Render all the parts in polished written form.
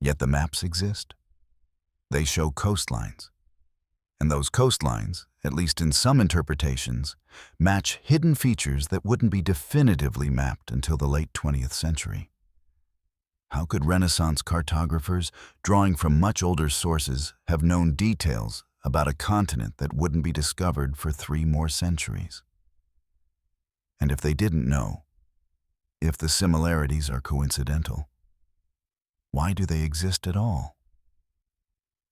Yet the maps exist. They show coastlines. And those coastlines, at least in some interpretations, match hidden features that wouldn't be definitively mapped until the late 20th century. How could Renaissance cartographers, drawing from much older sources, have known details about a continent that wouldn't be discovered for 3 more centuries? And if they didn't know, if the similarities are coincidental, why do they exist at all?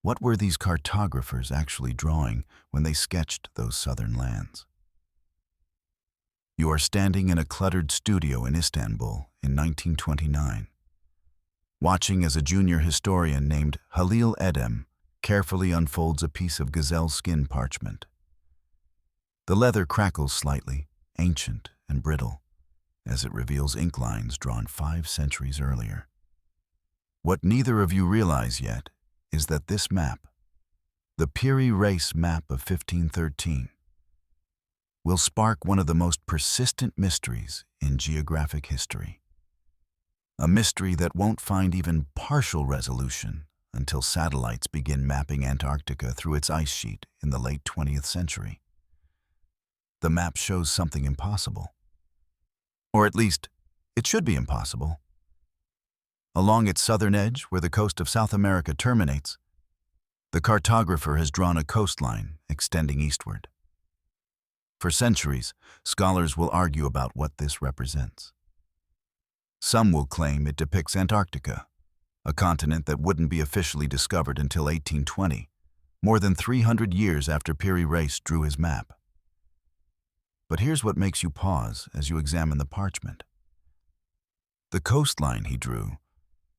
What were these cartographers actually drawing when they sketched those southern lands? You are standing in a cluttered studio in Istanbul in 1929, watching as a junior historian named Halil Edem carefully unfolds a piece of gazelle skin parchment. The leather crackles slightly, ancient and brittle, as it reveals ink lines drawn 5 centuries earlier. What neither of you realize yet is that this map, the Piri Reis Map of 1513, will spark one of the most persistent mysteries in geographic history. A mystery that won't find even partial resolution until satellites begin mapping Antarctica through its ice sheet in the late 20th century. The map shows something impossible. Or at least, it should be impossible. Along its southern edge, where the coast of South America terminates, the cartographer has drawn a coastline extending eastward. For centuries, scholars will argue about what this represents. Some will claim it depicts Antarctica, a continent that wouldn't be officially discovered until 1820, more than 300 years after Piri Reis drew his map. But here's what makes you pause as you examine the parchment. The coastline he drew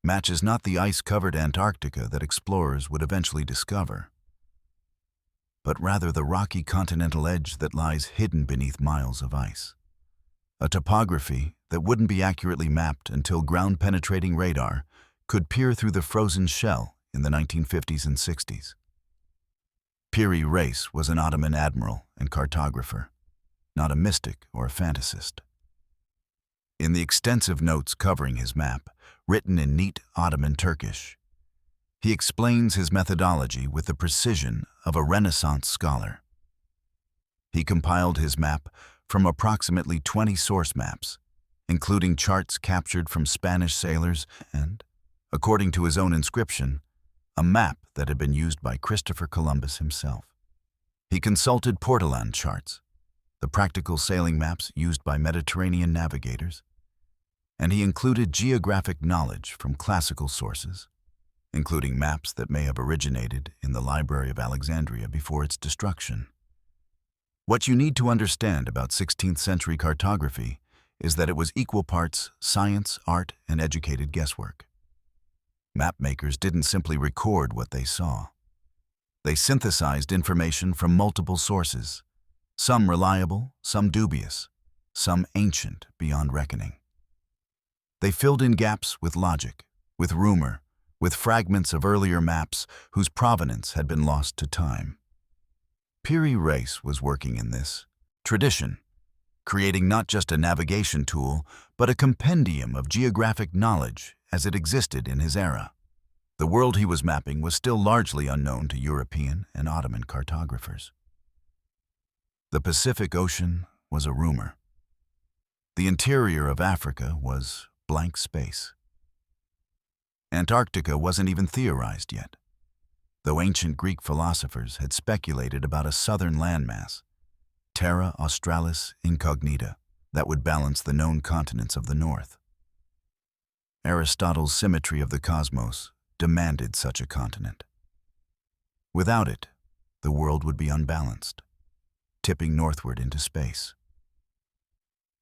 matches not the ice-covered Antarctica that explorers would eventually discover, but rather the rocky continental edge that lies hidden beneath miles of ice. A topography that wouldn't be accurately mapped until ground-penetrating radar could peer through the frozen shell in the 1950s and 60s. Piri Reis was an Ottoman admiral and cartographer, not a mystic or a fantasist. In the extensive notes covering his map, written in neat Ottoman Turkish, he explains his methodology with the precision of a Renaissance scholar. He compiled his map from approximately 20 source maps, including charts captured from Spanish sailors and, according to his own inscription, a map that had been used by Christopher Columbus himself. He consulted Portolan charts, the practical sailing maps used by Mediterranean navigators, and he included geographic knowledge from classical sources, including maps that may have originated in the Library of Alexandria before its destruction. What you need to understand about 16th century cartography is that it was equal parts science, art, and educated guesswork. Mapmakers didn't simply record what they saw. They synthesized information from multiple sources, some reliable, some dubious, some ancient beyond reckoning. They filled in gaps with logic, with rumor, with fragments of earlier maps whose provenance had been lost to time. Piri Reis was working in this tradition, creating not just a navigation tool, but a compendium of geographic knowledge as it existed in his era. The world he was mapping was still largely unknown to European and Ottoman cartographers. The Pacific Ocean was a rumor. The interior of Africa was blank space. Antarctica wasn't even theorized yet, though ancient Greek philosophers had speculated about a southern landmass, Terra Australis Incognita, that would balance the known continents of the north. Aristotle's symmetry of the cosmos demanded such a continent. Without it, the world would be unbalanced, tipping northward into space.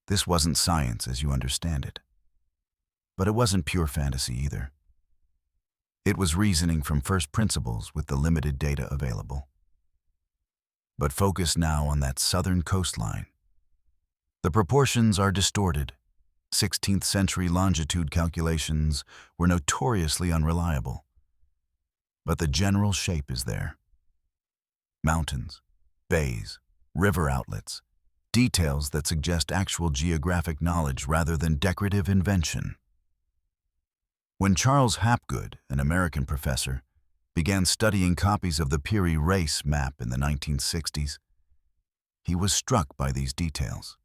This wasn't science as you understand it, but it wasn't pure fantasy either. It was reasoning from first principles with the limited data available. But focus now on that southern coastline. The proportions are distorted. 16th century longitude calculations were notoriously unreliable. But the general shape is there. Mountains, bays, river outlets, details that suggest actual geographic knowledge rather than decorative invention. When Charles Hapgood, an American professor, began studying copies of the Piri Reis Map in the 1960s, he was struck by these details.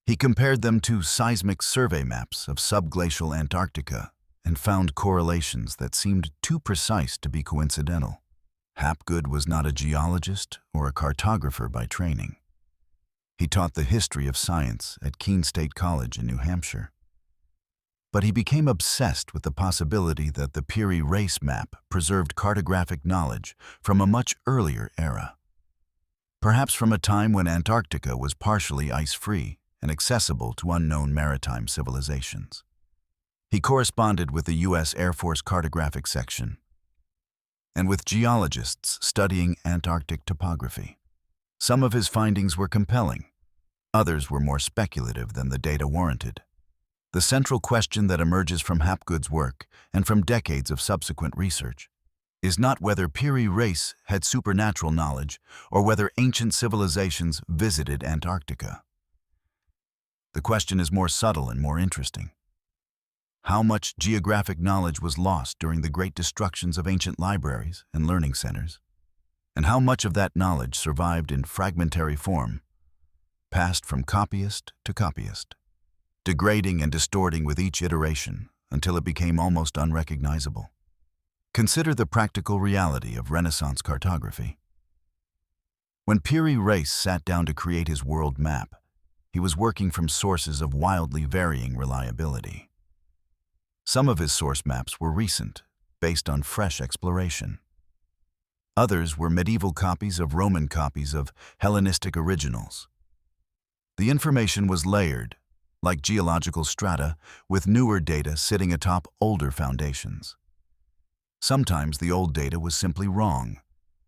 He compared them to seismic survey maps of subglacial Antarctica and found correlations that seemed too precise to be coincidental. Hapgood was not a geologist or a cartographer by training. He taught the history of science at Keene State College in New Hampshire. But he became obsessed with the possibility that the Piri Reis Map preserved cartographic knowledge from a much earlier era. Perhaps from a time when Antarctica was partially ice-free and accessible to unknown maritime civilizations. He corresponded with the U.S. Air Force Cartographic Section and with geologists studying Antarctic topography. Some of his findings were compelling. Others were more speculative than the data warranted. The central question that emerges from Hapgood's work and from decades of subsequent research is not whether Piri Reis had supernatural knowledge or whether ancient civilizations visited Antarctica. The question is more subtle and more interesting. How much geographic knowledge was lost during the great destructions of ancient libraries and learning centers? And how much of that knowledge survived in fragmentary form, passed from copyist to copyist, degrading and distorting with each iteration until it became almost unrecognizable? Consider the practical reality of Renaissance cartography. When Piri Reis sat down to create his world map, he was working from sources of wildly varying reliability. Some of his source maps were recent, based on fresh exploration. Others were medieval copies of Roman copies of Hellenistic originals. The information was layered, like geological strata, with newer data sitting atop older foundations. Sometimes the old data was simply wrong,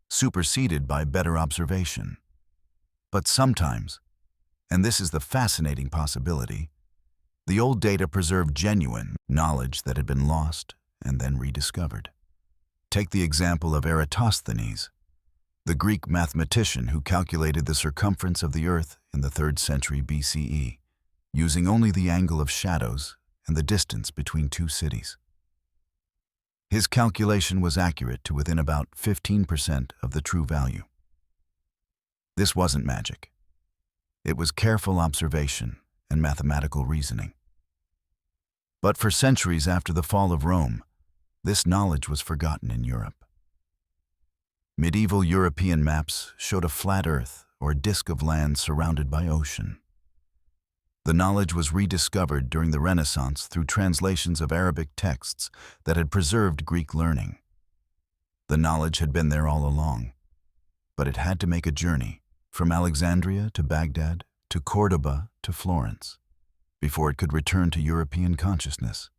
superseded by better observation. But sometimes, and this is the fascinating possibility, the old data preserved genuine knowledge that had been lost and then rediscovered. Take the example of Eratosthenes, the Greek mathematician who calculated the circumference of the Earth in the 3rd century BCE, using only the angle of shadows and the distance between two cities. His calculation was accurate to within about 15% of the true value. This wasn't magic. It was careful observation and mathematical reasoning. But for centuries after the fall of Rome, this knowledge was forgotten in Europe. Medieval European maps showed a flat Earth or a disk of land surrounded by ocean. The knowledge was rediscovered during the Renaissance through translations of Arabic texts that had preserved Greek learning. The knowledge had been there all along, but it had to make a journey from Alexandria to Baghdad to Cordoba to Florence before it could return to European consciousness.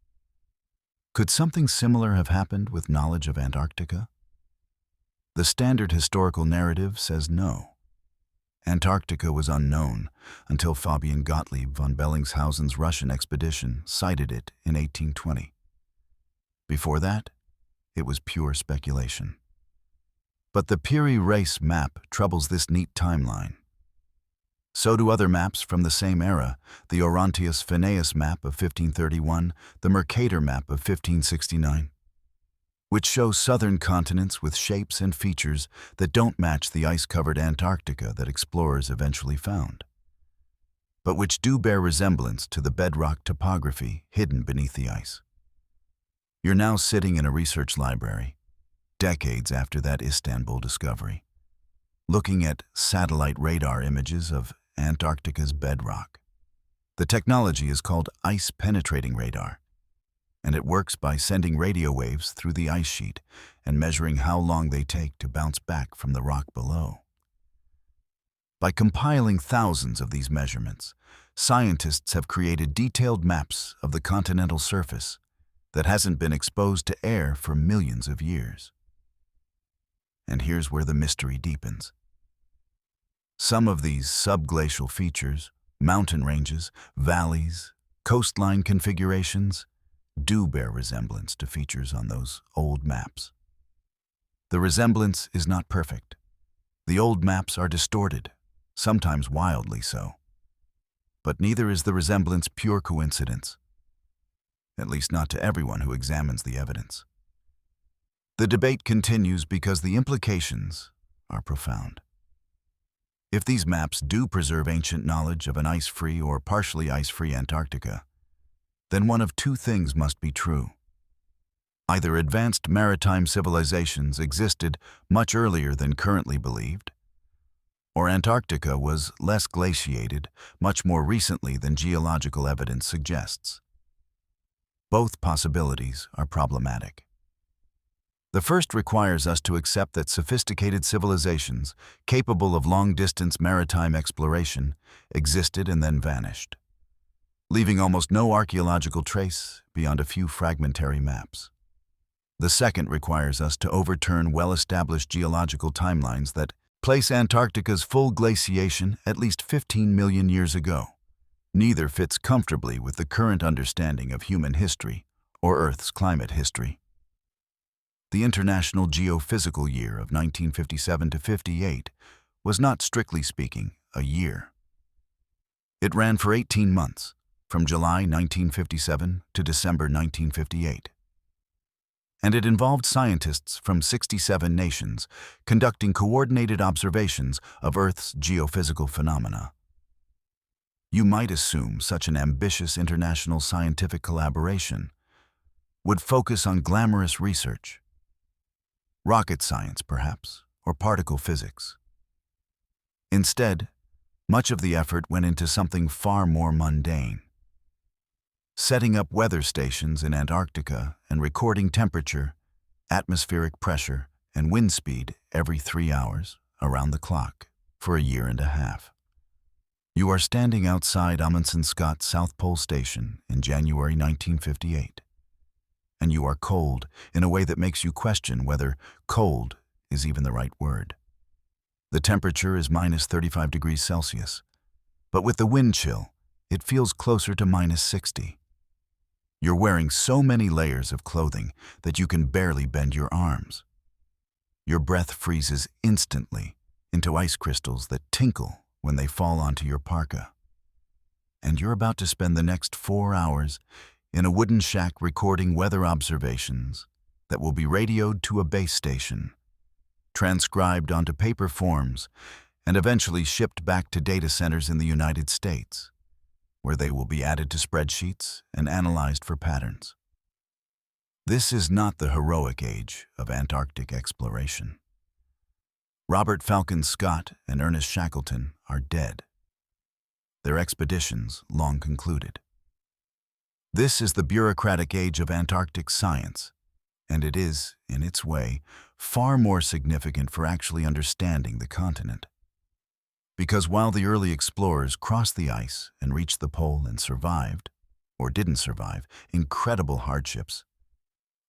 Could something similar have happened with knowledge of Antarctica? The standard historical narrative says no. Antarctica was unknown until Fabian Gottlieb von Bellingshausen's Russian expedition sighted it in 1820. Before that, it was pure speculation. But the Piri Reis Map troubles this neat timeline. So do other maps from the same era, the Oronteus Finaeus Map of 1531, the Mercator Map of 1569, which show southern continents with shapes and features that don't match the ice-covered Antarctica that explorers eventually found, but which do bear resemblance to the bedrock topography hidden beneath the ice. You're now sitting in a research library, decades after that Istanbul discovery, looking at satellite radar images of Antarctica's bedrock. The technology is called ice-penetrating radar, and it works by sending radio waves through the ice sheet and measuring how long they take to bounce back from the rock below. By compiling thousands of these measurements, scientists have created detailed maps of the continental surface that hasn't been exposed to air for millions of years. And here's where the mystery deepens. Some of these subglacial features, mountain ranges, valleys, coastline configurations, do bear resemblance to features on those old maps. The resemblance is not perfect. The old maps are distorted, sometimes wildly so. But neither is the resemblance pure coincidence. at least not to everyone who examines the evidence. The debate continues because the implications are profound. If these maps do preserve ancient knowledge of an ice-free or partially ice-free Antarctica, then one of two things must be true. Either advanced maritime civilizations existed much earlier than currently believed, or Antarctica was less glaciated much more recently than geological evidence suggests. Both possibilities are problematic. The first requires us to accept that sophisticated civilizations capable of long-distance maritime exploration existed and then vanished, leaving almost no archaeological trace beyond a few fragmentary maps. The second requires us to overturn well-established geological timelines that place Antarctica's full glaciation at least 15 million years ago. Neither fits comfortably with the current understanding of human history or Earth's climate history. The International Geophysical Year of 1957 to 58 was not, strictly speaking, a year. It ran for 18 months, from July 1957 to December 1958. And it involved scientists from 67 nations conducting coordinated observations of Earth's geophysical phenomena. You might assume such an ambitious international scientific collaboration would focus on glamorous research, rocket science perhaps, or particle physics. Instead, much of the effort went into something far more mundane: setting up weather stations in Antarctica and recording temperature, atmospheric pressure, and wind speed every 3 hours, around the clock, for a year and a half. You are standing outside Amundsen Scott's South Pole Station in January 1958, and you are cold in a way that makes you question whether cold is even the right word. The temperature is minus 35 degrees Celsius, but with the wind chill, it feels closer to minus 60. You're wearing so many layers of clothing that you can barely bend your arms. Your breath freezes instantly into ice crystals that tinkle when they fall onto your parka. And you're about to spend the next 4 hours in a wooden shack recording weather observations that will be radioed to a base station, transcribed onto paper forms, and eventually shipped back to data centers in the United States, where they will be added to spreadsheets and analyzed for patterns. This is not the heroic age of Antarctic exploration. Robert Falcon Scott and Ernest Shackleton are dead, their expeditions long concluded. This is the bureaucratic age of Antarctic science, and it is, in its way, far more significant for actually understanding the continent. Because while the early explorers crossed the ice and reached the pole and survived, or didn't survive, incredible hardships,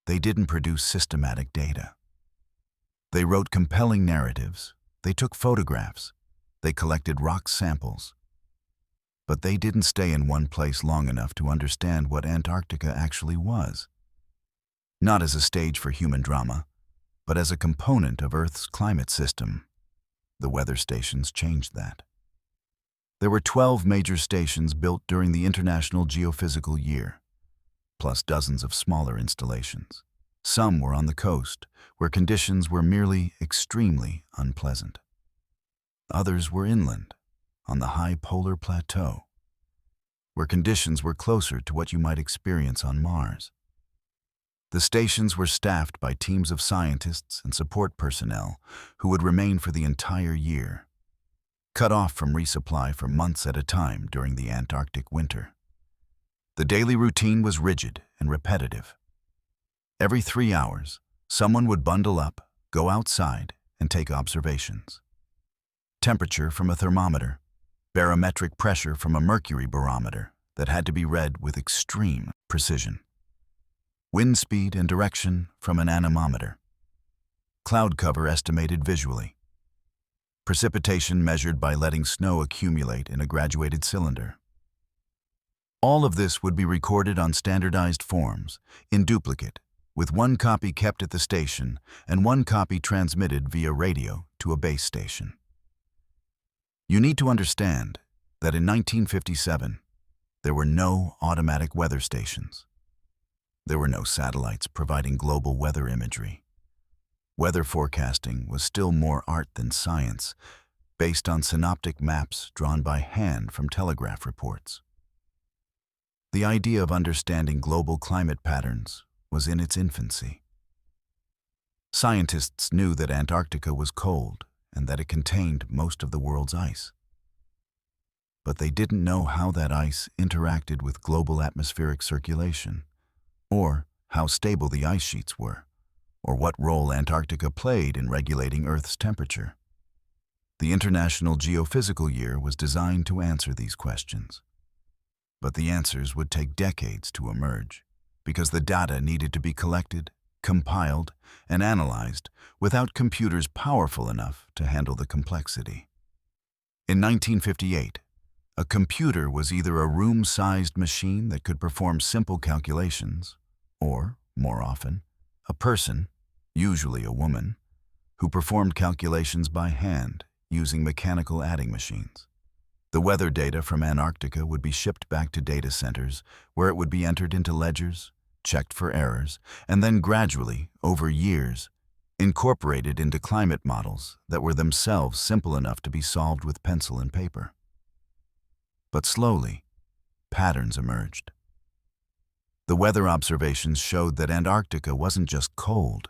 they didn't produce systematic data. They wrote compelling narratives, they took photographs, they collected rock samples. But they didn't stay in one place long enough to understand what Antarctica actually was. Not as a stage for human drama, but as a component of Earth's climate system. The weather stations changed that. There were 12 major stations built during the International Geophysical Year, plus dozens of smaller installations. Some were on the coast, where conditions were merely extremely unpleasant. Others were inland, on the high polar plateau, where conditions were closer to what you might experience on Mars. The stations were staffed by teams of scientists and support personnel who would remain for the entire year, cut off from resupply for months at a time during the Antarctic winter. The daily routine was rigid and repetitive. Every 3 hours, someone would bundle up, go outside, and take observations. Temperature from a thermometer, barometric pressure from a mercury barometer that had to be read with extreme precision. Wind speed and direction from an anemometer. Cloud cover estimated visually. Precipitation measured by letting snow accumulate in a graduated cylinder. All of this would be recorded on standardized forms, in duplicate, with one copy kept at the station and one copy transmitted via radio to a base station. You need to understand that in 1957, there were no automatic weather stations. There were no satellites providing global weather imagery. Weather forecasting was still more art than science, based on synoptic maps drawn by hand from telegraph reports. The idea of understanding global climate patterns was in its infancy. Scientists knew that Antarctica was cold and that it contained most of the world's ice. But they didn't know how that ice interacted with global atmospheric circulation, or how stable the ice sheets were, or what role Antarctica played in regulating Earth's temperature. The International Geophysical Year was designed to answer these questions. But the answers would take decades to emerge, because the data needed to be collected, compiled, and analyzed without computers powerful enough to handle the complexity. In 1958, a computer was either a room-sized machine that could perform simple calculations, or, more often, a person, usually a woman, who performed calculations by hand using mechanical adding machines. The weather data from Antarctica would be shipped back to data centers where it would be entered into ledgers, checked for errors, and then gradually, over years, incorporated into climate models that were themselves simple enough to be solved with pencil and paper. But slowly, patterns emerged. The weather observations showed that Antarctica wasn't just cold.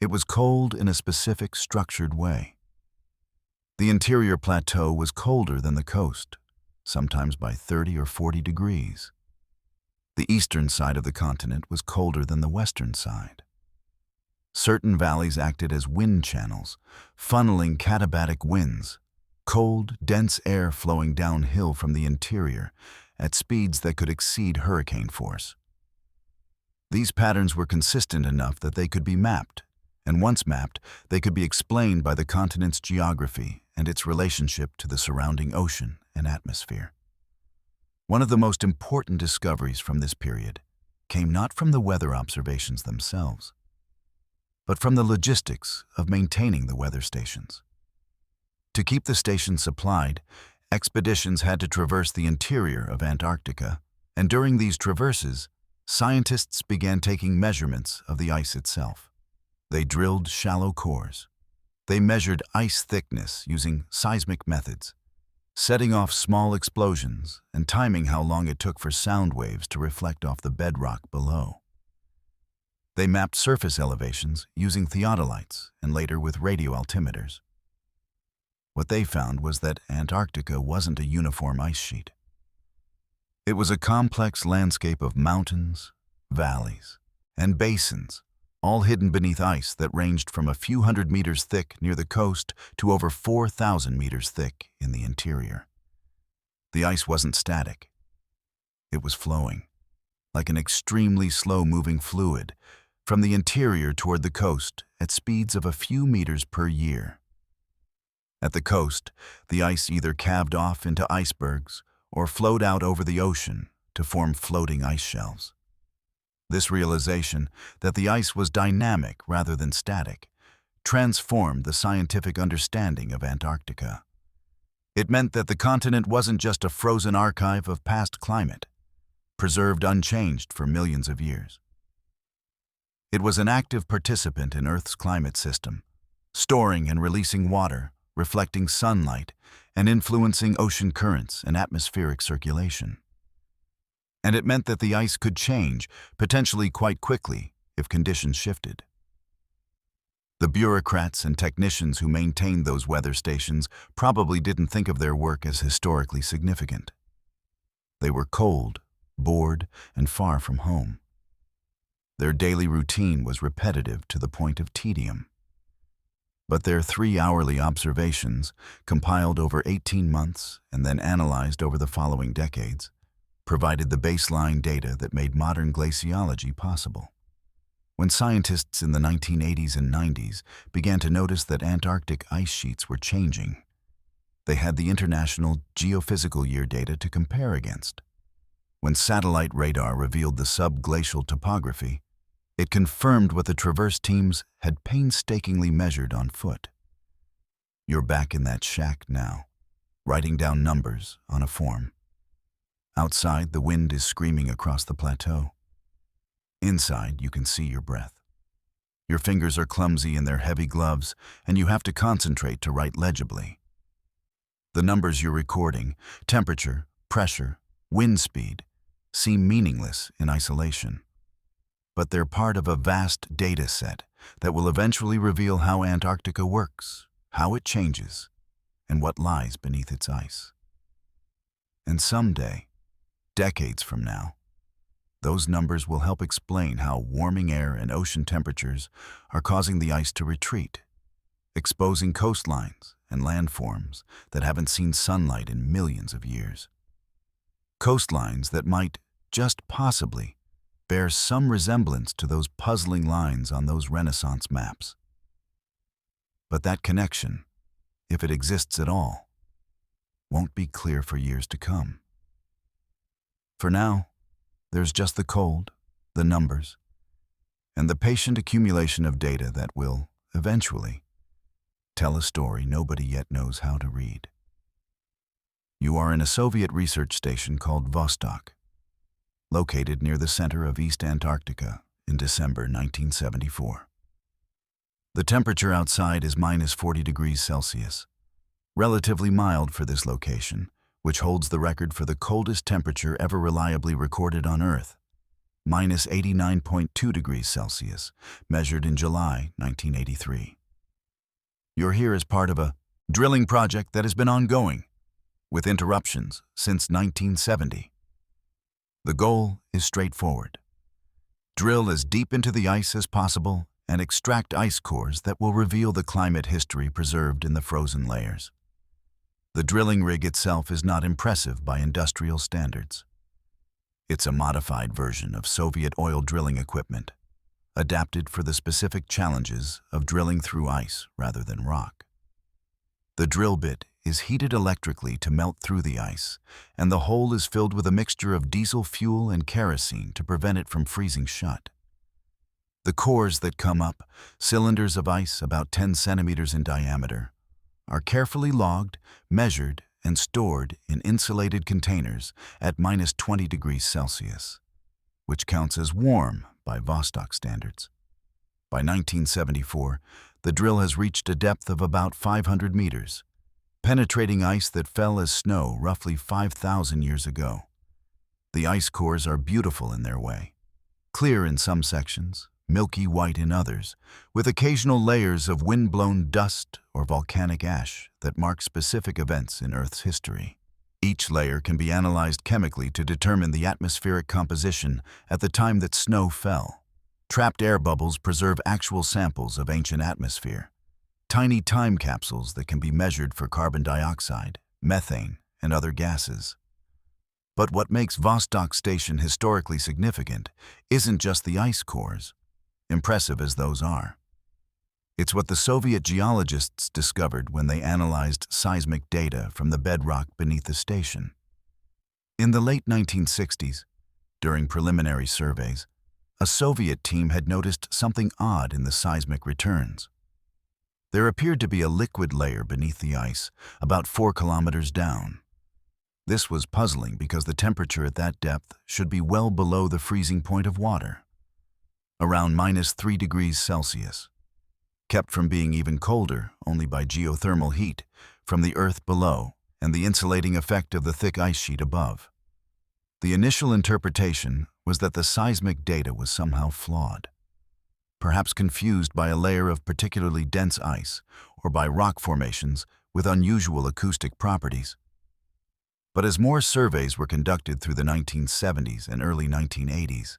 It was cold in a specific structured way. The interior plateau was colder than the coast, sometimes by 30 or 40 degrees. The eastern side of the continent was colder than the western side. Certain valleys acted as wind channels, funneling katabatic winds, cold, dense air flowing downhill from the interior at speeds that could exceed hurricane force. These patterns were consistent enough that they could be mapped, and once mapped, they could be explained by the continent's geography and its relationship to the surrounding ocean and atmosphere. One of the most important discoveries from this period came not from the weather observations themselves, but from the logistics of maintaining the weather stations. To keep the stations supplied, expeditions had to traverse the interior of Antarctica, and during these traverses, scientists began taking measurements of the ice itself. They drilled shallow cores. They measured ice thickness using seismic methods, setting off small explosions and timing how long it took for sound waves to reflect off the bedrock below. They mapped surface elevations using theodolites and later with radioaltimeters. What they found was that Antarctica wasn't a uniform ice sheet. It was a complex landscape of mountains, valleys, and basins, all hidden beneath ice that ranged from a few hundred meters thick near the coast to over 4,000 meters thick in the interior. The ice wasn't static. It was flowing, like an extremely slow-moving fluid, from the interior toward the coast at speeds of a few meters per year. At the coast, the ice either calved off into icebergs or flowed out over the ocean to form floating ice shelves. This realization that the ice was dynamic rather than static transformed the scientific understanding of Antarctica. It meant that the continent wasn't just a frozen archive of past climate, preserved unchanged for millions of years. It was an active participant in Earth's climate system, storing and releasing water, reflecting sunlight, and influencing ocean currents and atmospheric circulation. And it meant that the ice could change, potentially quite quickly, if conditions shifted. The bureaucrats and technicians who maintained those weather stations probably didn't think of their work as historically significant. They were cold, bored, and far from home. Their daily routine was repetitive to the point of tedium. But their 3-hourly observations, compiled over 18 months and then analyzed over the following decades, provided the baseline data that made modern glaciology possible. When scientists in the 1980s and 90s began to notice that Antarctic ice sheets were changing, they had the International Geophysical Year data to compare against. When satellite radar revealed the subglacial topography, it confirmed what the traverse teams had painstakingly measured on foot. You're back in that shack now, writing down numbers on a form. Outside, the wind is screaming across the plateau. Inside, you can see your breath. Your fingers are clumsy in their heavy gloves, and you have to concentrate to write legibly. The numbers you're recording, temperature, pressure, wind speed, seem meaningless in isolation. But they're part of a vast data set that will eventually reveal how Antarctica works, how it changes, and what lies beneath its ice. And someday, decades from now, those numbers will help explain how warming air and ocean temperatures are causing the ice to retreat, exposing coastlines and landforms that haven't seen sunlight in millions of years. Coastlines that might, just possibly, bear some resemblance to those puzzling lines on those Renaissance maps. But that connection, if it exists at all, won't be clear for years to come. For now, there's just the cold, the numbers, and the patient accumulation of data that will, eventually, tell a story nobody yet knows how to read. You are in a Soviet research station called Vostok, located near the center of East Antarctica in December 1974. The temperature outside is -40 degrees Celsius, relatively mild for this location, which holds the record for the coldest temperature ever reliably recorded on Earth, -89.2 degrees Celsius, measured in July 1983. You're here as part of a drilling project that has been ongoing, with interruptions since 1970. The goal is straightforward. Drill as deep into the ice as possible and extract ice cores that will reveal the climate history preserved in the frozen layers. The drilling rig itself is not impressive by industrial standards. It's a modified version of Soviet oil drilling equipment, adapted for the specific challenges of drilling through ice rather than rock. The drill bit is heated electrically to melt through the ice, and the hole is filled with a mixture of diesel fuel and kerosene to prevent it from freezing shut. The cores that come up, cylinders of ice about 10 centimeters in diameter, are carefully logged, measured, and stored in insulated containers at -20 degrees Celsius, which counts as warm by Vostok standards. By 1974, the drill has reached a depth of about 500 meters, penetrating ice that fell as snow roughly 5,000 years ago. The ice cores are beautiful in their way, clear in some sections, milky white in others, with occasional layers of wind-blown dust or volcanic ash that mark specific events in Earth's history. Each layer can be analyzed chemically to determine the atmospheric composition at the time that snow fell. Trapped air bubbles preserve actual samples of ancient atmosphere, tiny time capsules that can be measured for carbon dioxide, methane, and other gases. But what makes Vostok Station historically significant isn't just the ice cores, impressive as those are. It's what the Soviet geologists discovered when they analyzed seismic data from the bedrock beneath the station. In the late 1960s, during preliminary surveys, a Soviet team had noticed something odd in the seismic returns. There appeared to be a liquid layer beneath the ice, about 4 kilometers down. This was puzzling because the temperature at that depth should be well below the freezing point of water, around -3 degrees Celsius, kept from being even colder only by geothermal heat from the earth below and the insulating effect of the thick ice sheet above. The initial interpretation was that the seismic data was somehow flawed, perhaps confused by a layer of particularly dense ice or by rock formations with unusual acoustic properties. But as more surveys were conducted through the 1970s and early 1980s,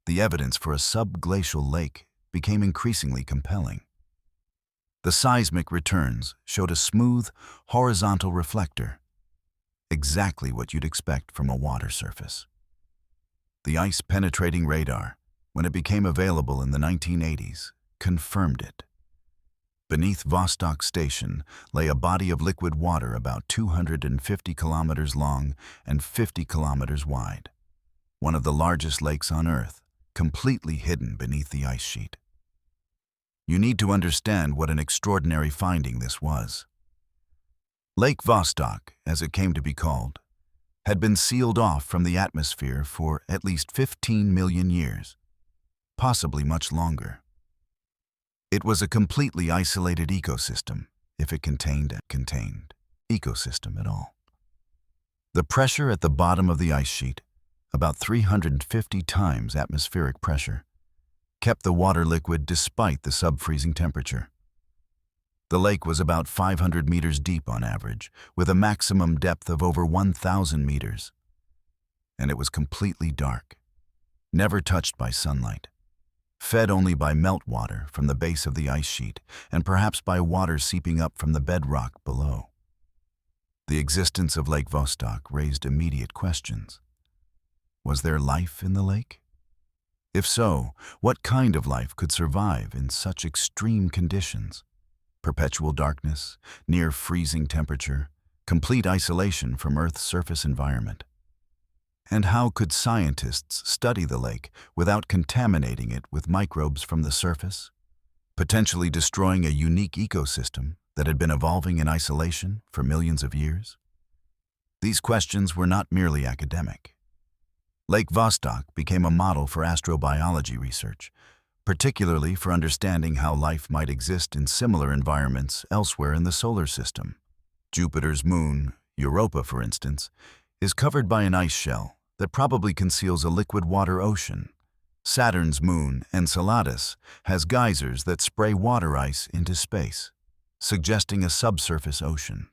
the evidence for a subglacial lake became increasingly compelling. The seismic returns showed a smooth, horizontal reflector, exactly what you'd expect from a water surface. The ice-penetrating radar, when it became available in the 1980s, confirmed it. Beneath Vostok Station lay a body of liquid water about 250 kilometers long and 50 kilometers wide, one of the largest lakes on Earth, completely hidden beneath the ice sheet. You need to understand what an extraordinary finding this was. Lake Vostok, as it came to be called, had been sealed off from the atmosphere for at least 15 million years, possibly much longer. It was a completely isolated ecosystem, if it contained ecosystem at all. The pressure at the bottom of the ice sheet, about 350 times atmospheric pressure, kept the water liquid despite the sub-freezing temperature. The lake was about 500 meters deep on average, with a maximum depth of over 1,000 meters. And it was completely dark, never touched by sunlight, fed only by meltwater from the base of the ice sheet and perhaps by water seeping up from the bedrock below. The existence of Lake Vostok raised immediate questions. Was there life in the lake? If so, what kind of life could survive in such extreme conditions? Perpetual darkness, near freezing temperature, complete isolation from Earth's surface environment. And how could scientists study the lake without contaminating it with microbes from the surface, potentially destroying a unique ecosystem that had been evolving in isolation for millions of years? These questions were not merely academic. Lake Vostok became a model for astrobiology research, particularly for understanding how life might exist in similar environments elsewhere in the solar system. Jupiter's moon, Europa for instance, is covered by an ice shell that probably conceals a liquid water ocean. Saturn's moon, Enceladus, has geysers that spray water ice into space, suggesting a subsurface ocean.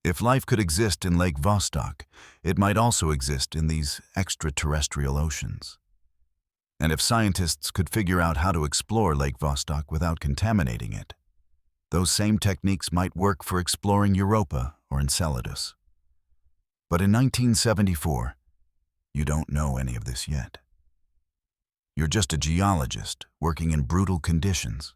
If life could exist in Lake Vostok, it might also exist in these extraterrestrial oceans. And if scientists could figure out how to explore Lake Vostok without contaminating it, those same techniques might work for exploring Europa or Enceladus. But in 1974, you don't know any of this yet. You're just a geologist working in brutal conditions,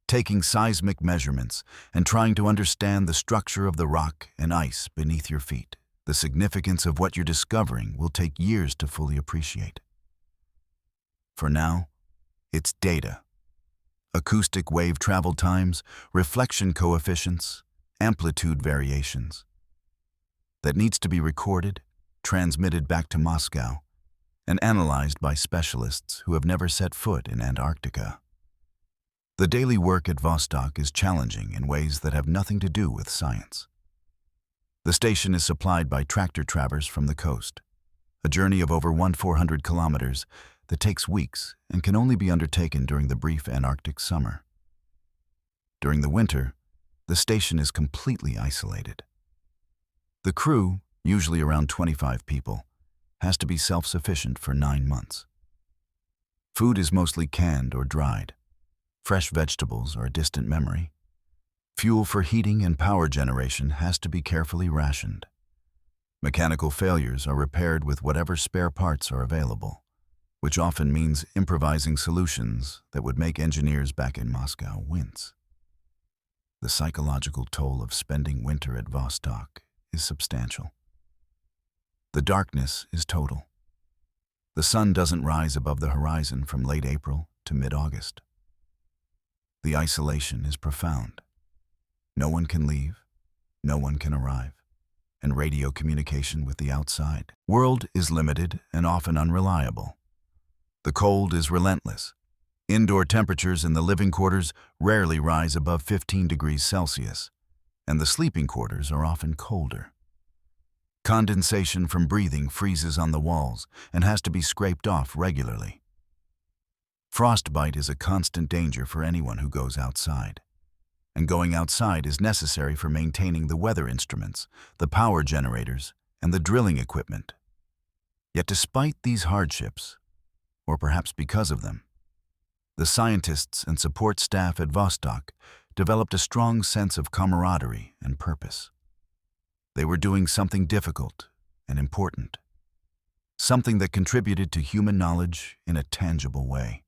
taking seismic measurements and trying to understand the structure of the rock and ice beneath your feet. The significance of what you're discovering will take years to fully appreciate. For now, it's data. Acoustic wave travel times, reflection coefficients, amplitude variations. That needs to be recorded, transmitted back to Moscow, and analyzed by specialists who have never set foot in Antarctica. The daily work at Vostok is challenging in ways that have nothing to do with science. The station is supplied by tractor traverse from the coast, a journey of over 400 kilometers that takes weeks and can only be undertaken during the brief Antarctic summer. During the winter, the station is completely isolated. The crew, usually around 25 people, has to be self-sufficient for 9 months. Food is mostly canned or dried. Fresh vegetables are a distant memory. Fuel for heating and power generation has to be carefully rationed. Mechanical failures are repaired with whatever spare parts are available, which often means improvising solutions that would make engineers back in Moscow wince. The psychological toll of spending winter at Vostok is substantial. The darkness is total. The sun doesn't rise above the horizon from late April to mid-August. The isolation is profound. No one can leave, no one can arrive, and radio communication with the outside world is limited and often unreliable. The cold is relentless. Indoor temperatures in the living quarters rarely rise above 15 degrees Celsius, and the sleeping quarters are often colder. Condensation from breathing freezes on the walls and has to be scraped off regularly. Frostbite is a constant danger for anyone who goes outside, and going outside is necessary for maintaining the weather instruments, the power generators, and the drilling equipment. Yet despite these hardships, or perhaps because of them, the scientists and support staff at Vostok developed a strong sense of camaraderie and purpose. They were doing something difficult and important, something that contributed to human knowledge in a tangible way.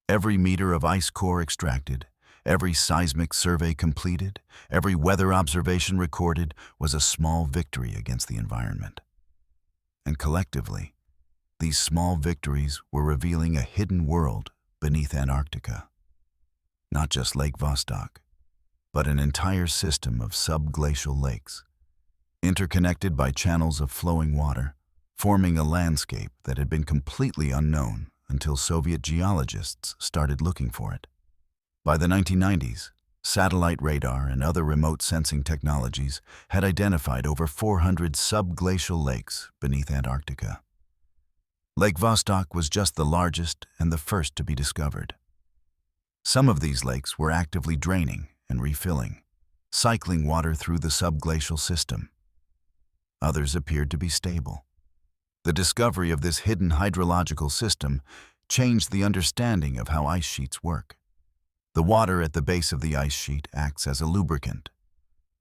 Every meter of ice core extracted, every seismic survey completed, every weather observation recorded was a small victory against the environment. And collectively, these small victories were revealing a hidden world beneath Antarctica. Not just Lake Vostok, but an entire system of subglacial lakes, interconnected by channels of flowing water, forming a landscape that had been completely unknown until Soviet geologists started looking for it. By the 1990s, satellite radar and other remote sensing technologies had identified over 400 subglacial lakes beneath Antarctica. Lake Vostok was just the largest and the first to be discovered. Some of these lakes were actively draining and refilling, cycling water through the subglacial system. Others appeared to be stable. The discovery of this hidden hydrological system changed the understanding of how ice sheets work. The water at the base of the ice sheet acts as a lubricant,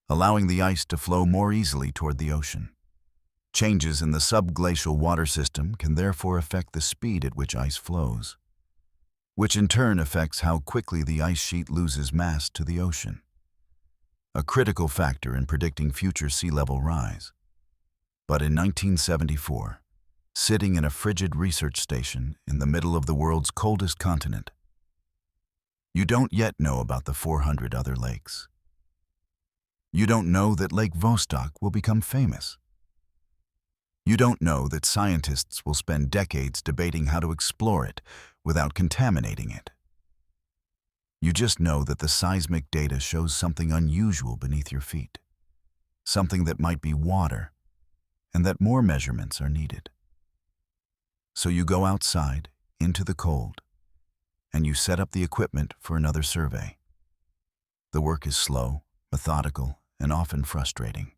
allowing the ice to flow more easily toward the ocean. Changes in the subglacial water system can therefore affect the speed at which ice flows, which in turn affects how quickly the ice sheet loses mass to the ocean, a critical factor in predicting future sea level rise. But in 1974, sitting in a frigid research station in the middle of the world's coldest continent, you don't yet know about the 400 other lakes. You don't know that Lake Vostok will become famous. You don't know that scientists will spend decades debating how to explore it without contaminating it. You just know that the seismic data shows something unusual beneath your feet, something that might be water, and that more measurements are needed. So you go outside, into the cold, and you set up the equipment for another survey. The work is slow, methodical, and often frustrating.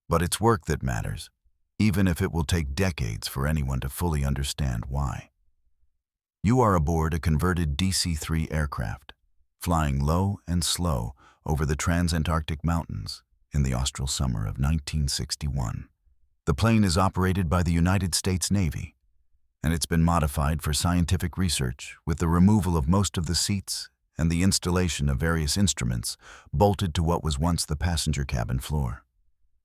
But it's work that matters, even if it will take decades for anyone to fully understand why. You are aboard a converted DC-3 aircraft, flying low and slow over the Transantarctic Mountains in the austral summer of 1961. The plane is operated by the United States Navy, and it's been modified for scientific research with the removal of most of the seats and the installation of various instruments bolted to what was once the passenger cabin floor.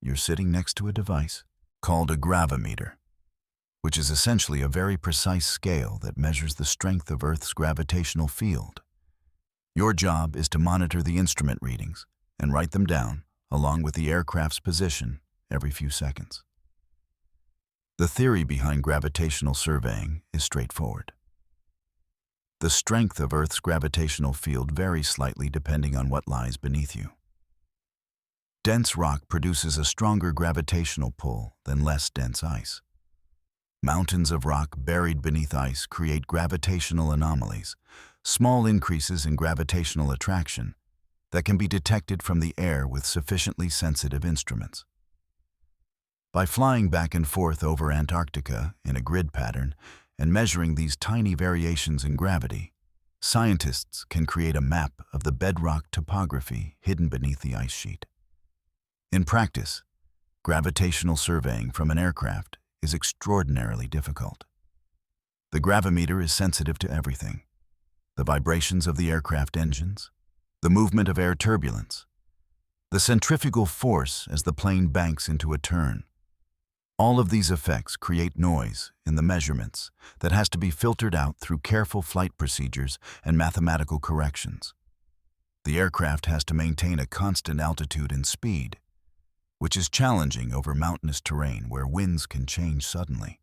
You're sitting next to a device called a gravimeter, which is essentially a very precise scale that measures the strength of Earth's gravitational field. Your job is to monitor the instrument readings and write them down along with the aircraft's position every few seconds. The theory behind gravitational surveying is straightforward. The strength of Earth's gravitational field varies slightly depending on what lies beneath you. Dense rock produces a stronger gravitational pull than less dense ice. Mountains of rock buried beneath ice create gravitational anomalies, small increases in gravitational attraction that can be detected from the air with sufficiently sensitive instruments. By flying back and forth over Antarctica in a grid pattern and measuring these tiny variations in gravity, scientists can create a map of the bedrock topography hidden beneath the ice sheet. In practice, gravitational surveying from an aircraft is extraordinarily difficult. The gravimeter is sensitive to everything: the vibrations of the aircraft engines, the movement of air turbulence, the centrifugal force as the plane banks into a turn. All of these effects create noise in the measurements that has to be filtered out through careful flight procedures and mathematical corrections. The aircraft has to maintain a constant altitude and speed, which is challenging over mountainous terrain where winds can change suddenly.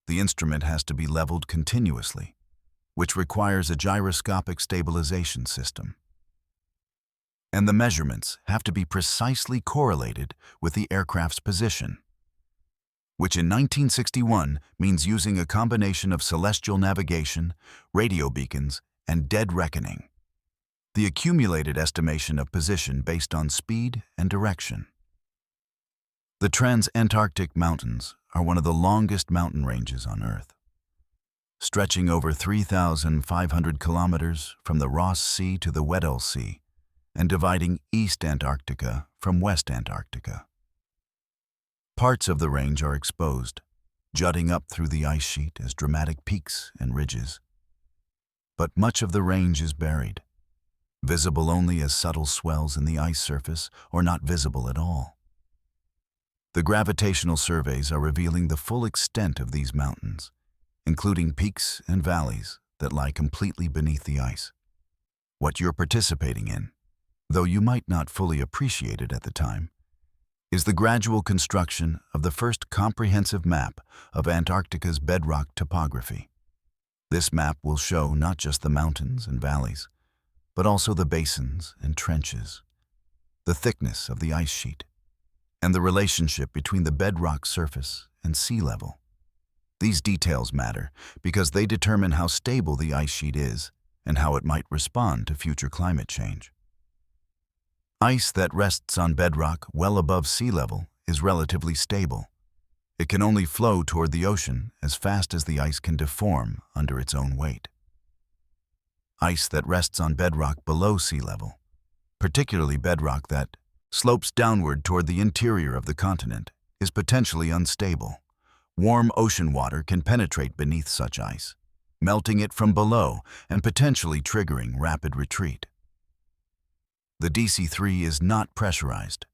The instrument has to be leveled continuously, which requires a gyroscopic stabilization system. And the measurements have to be precisely correlated with the aircraft's position, which in 1961 means using a combination of celestial navigation, radio beacons, and dead reckoning, the accumulated estimation of position based on speed and direction. The Transantarctic Mountains are one of the longest mountain ranges on Earth, stretching over 3,500 kilometers from the Ross Sea to the Weddell Sea, and dividing East Antarctica from West Antarctica. Parts of the range are exposed, jutting up through the ice sheet as dramatic peaks and ridges. But much of the range is buried, visible only as subtle swells in the ice surface or not visible at all. The gravitational surveys are revealing the full extent of these mountains, including peaks and valleys that lie completely beneath the ice. What you're participating in, though you might not fully appreciate it at the time, is the gradual construction of the first comprehensive map of Antarctica's bedrock topography. This map will show not just the mountains and valleys, but also the basins and trenches, the thickness of the ice sheet, and the relationship between the bedrock surface and sea level. These details matter because they determine how stable the ice sheet is and how it might respond to future climate change. Ice that rests on bedrock well above sea level is relatively stable. It can only flow toward the ocean as fast as the ice can deform under its own weight. Ice that rests on bedrock below sea level, particularly bedrock that slopes downward toward the interior of the continent, is potentially unstable. Warm ocean water can penetrate beneath such ice, melting it from below and potentially triggering rapid retreat. The DC-3 is not pressurized,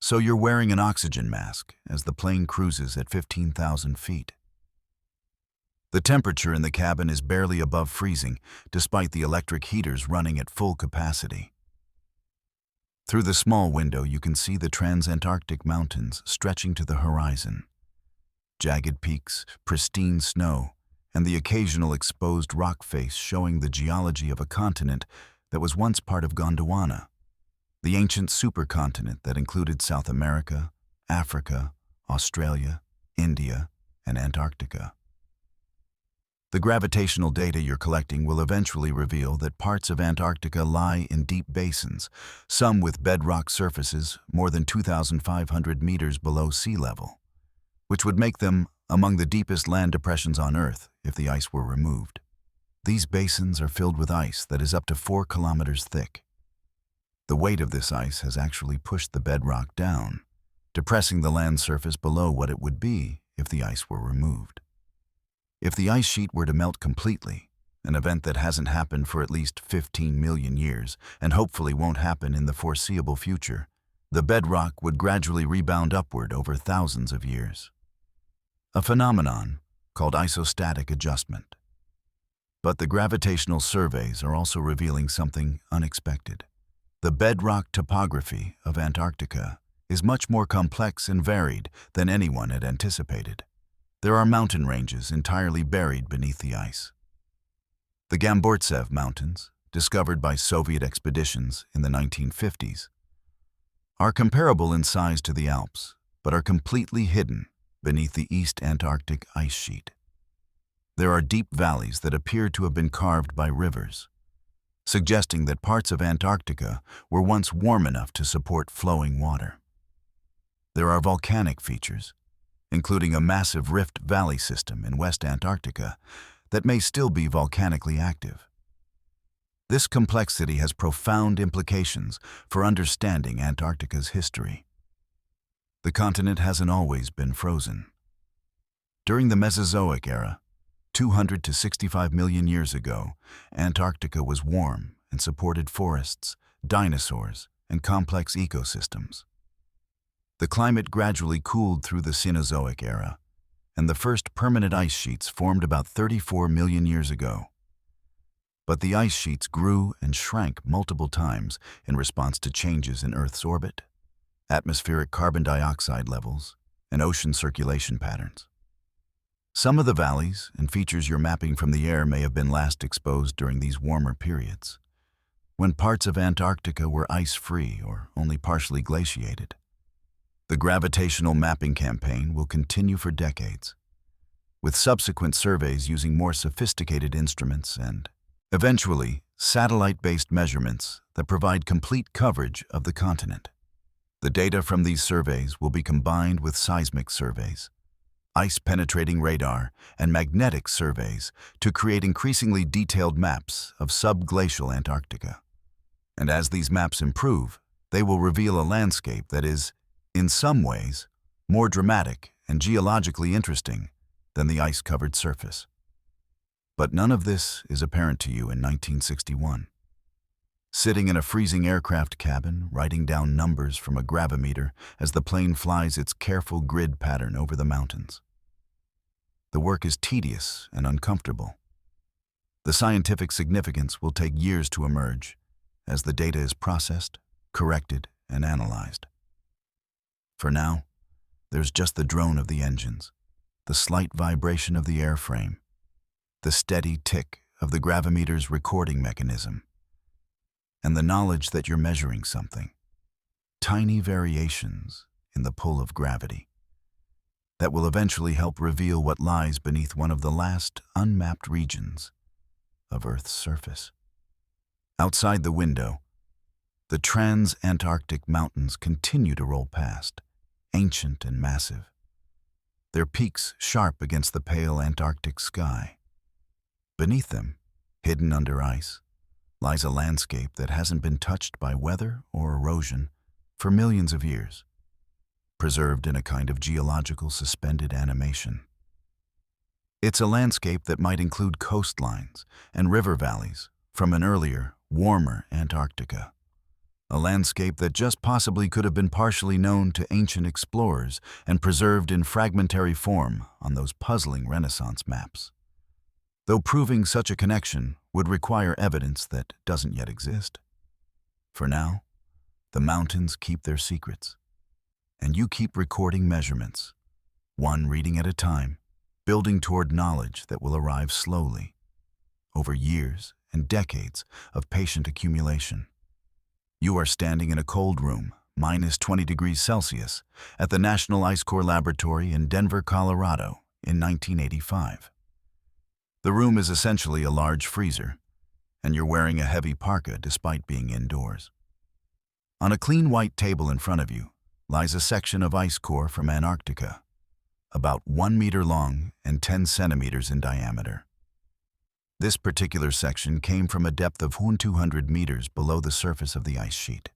so you're wearing an oxygen mask as the plane cruises at 15,000 feet. The temperature in the cabin is barely above freezing, despite the electric heaters running at full capacity. Through the small window, you can see the Transantarctic Mountains stretching to the horizon. Jagged peaks, pristine snow, and the occasional exposed rock face showing the geology of a continent that was once part of Gondwana, the ancient supercontinent that included South America, Africa, Australia, India, and Antarctica. The gravitational data you're collecting will eventually reveal that parts of Antarctica lie in deep basins, some with bedrock surfaces more than 2,500 meters below sea level, which would make them among the deepest land depressions on Earth if the ice were removed. These basins are filled with ice that is up to 4 kilometers thick. The weight of this ice has actually pushed the bedrock down, depressing the land surface below what it would be if the ice were removed. If the ice sheet were to melt completely, an event that hasn't happened for at least 15 million years and hopefully won't happen in the foreseeable future, the bedrock would gradually rebound upward over thousands of years. A phenomenon called isostatic adjustment. But the gravitational surveys are also revealing something unexpected. The bedrock topography of Antarctica is much more complex and varied than anyone had anticipated. There are mountain ranges entirely buried beneath the ice. The Gamburtsev Mountains, discovered by Soviet expeditions in the 1950s, are comparable in size to the Alps, but are completely hidden beneath the East Antarctic ice sheet. There are deep valleys that appear to have been carved by rivers, suggesting that parts of Antarctica were once warm enough to support flowing water. There are volcanic features, including a massive rift valley system in West Antarctica that may still be volcanically active. This complexity has profound implications for understanding Antarctica's history. The continent hasn't always been frozen. During the Mesozoic era, 200 to 65 million years ago, Antarctica was warm and supported forests, dinosaurs, and complex ecosystems. The climate gradually cooled through the Cenozoic era, and the first permanent ice sheets formed about 34 million years ago. But the ice sheets grew and shrank multiple times in response to changes in Earth's orbit, atmospheric carbon dioxide levels, and ocean circulation patterns. Some of the valleys and features you're mapping from the air may have been last exposed during these warmer periods, when parts of Antarctica were ice-free or only partially glaciated. The gravitational mapping campaign will continue for decades, with subsequent surveys using more sophisticated instruments and, eventually, satellite-based measurements that provide complete coverage of the continent. The data from these surveys will be combined with seismic surveys, ice-penetrating radar, and magnetic surveys to create increasingly detailed maps of subglacial Antarctica. And as these maps improve, they will reveal a landscape that is, in some ways, more dramatic and geologically interesting than the ice-covered surface. But none of this is apparent to you in 1961. Sitting in a freezing aircraft cabin, writing down numbers from a gravimeter as the plane flies its careful grid pattern over the mountains. The work is tedious and uncomfortable. The scientific significance will take years to emerge as the data is processed, corrected, and analyzed. For now, there's just the drone of the engines, the slight vibration of the airframe, the steady tick of the gravimeter's recording mechanism, and the knowledge that you're measuring something, tiny variations in the pull of gravity, that will eventually help reveal what lies beneath one of the last unmapped regions of Earth's surface. Outside the window, the trans-Antarctic mountains continue to roll past, ancient and massive, their peaks sharp against the pale Antarctic sky. Beneath them, hidden under ice, lies a landscape that hasn't been touched by weather or erosion for millions of years, preserved in a kind of geological suspended animation. It's a landscape that might include coastlines and river valleys from an earlier, warmer Antarctica. A landscape that just possibly could have been partially known to ancient explorers and preserved in fragmentary form on those puzzling Renaissance maps. Though proving such a connection would require evidence that doesn't yet exist. For now, the mountains keep their secrets, and you keep recording measurements, one reading at a time, building toward knowledge that will arrive slowly, over years and decades of patient accumulation. You are standing in a cold room, -20 degrees Celsius, at the National Ice Core Laboratory in Denver, Colorado, in 1985. The room is essentially a large freezer, and you're wearing a heavy parka despite being indoors. On a clean white table in front of you lies a section of ice core from Antarctica, about 1 meter long and 10 centimeters in diameter. This particular section came from a depth of 200 meters below the surface of the ice sheet,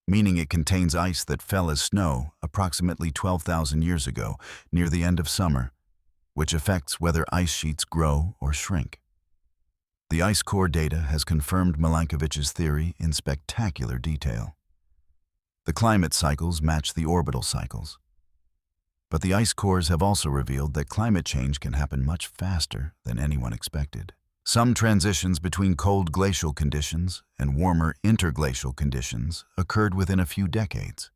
meaning it contains ice that fell as snow approximately 12,000 years ago near the end of summer, which affects whether ice sheets grow or shrink. The ice core data has confirmed Milankovich's theory in spectacular detail. The climate cycles match the orbital cycles. But the ice cores have also revealed that climate change can happen much faster than anyone expected. Some transitions between cold glacial conditions and warmer interglacial conditions occurred within a few decades.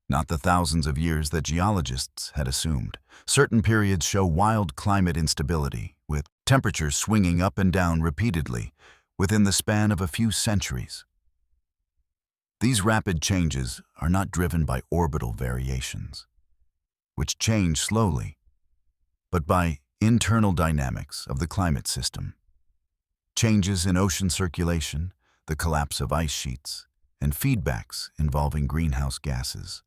Not the thousands of years that geologists had assumed. Certain periods show wild climate instability, with temperatures swinging up and down repeatedly within the span of a few centuries. These rapid changes are not driven by orbital variations, which change slowly, but by internal dynamics of the climate system. Changes in ocean circulation, the collapse of ice sheets, and feedbacks involving greenhouse gases.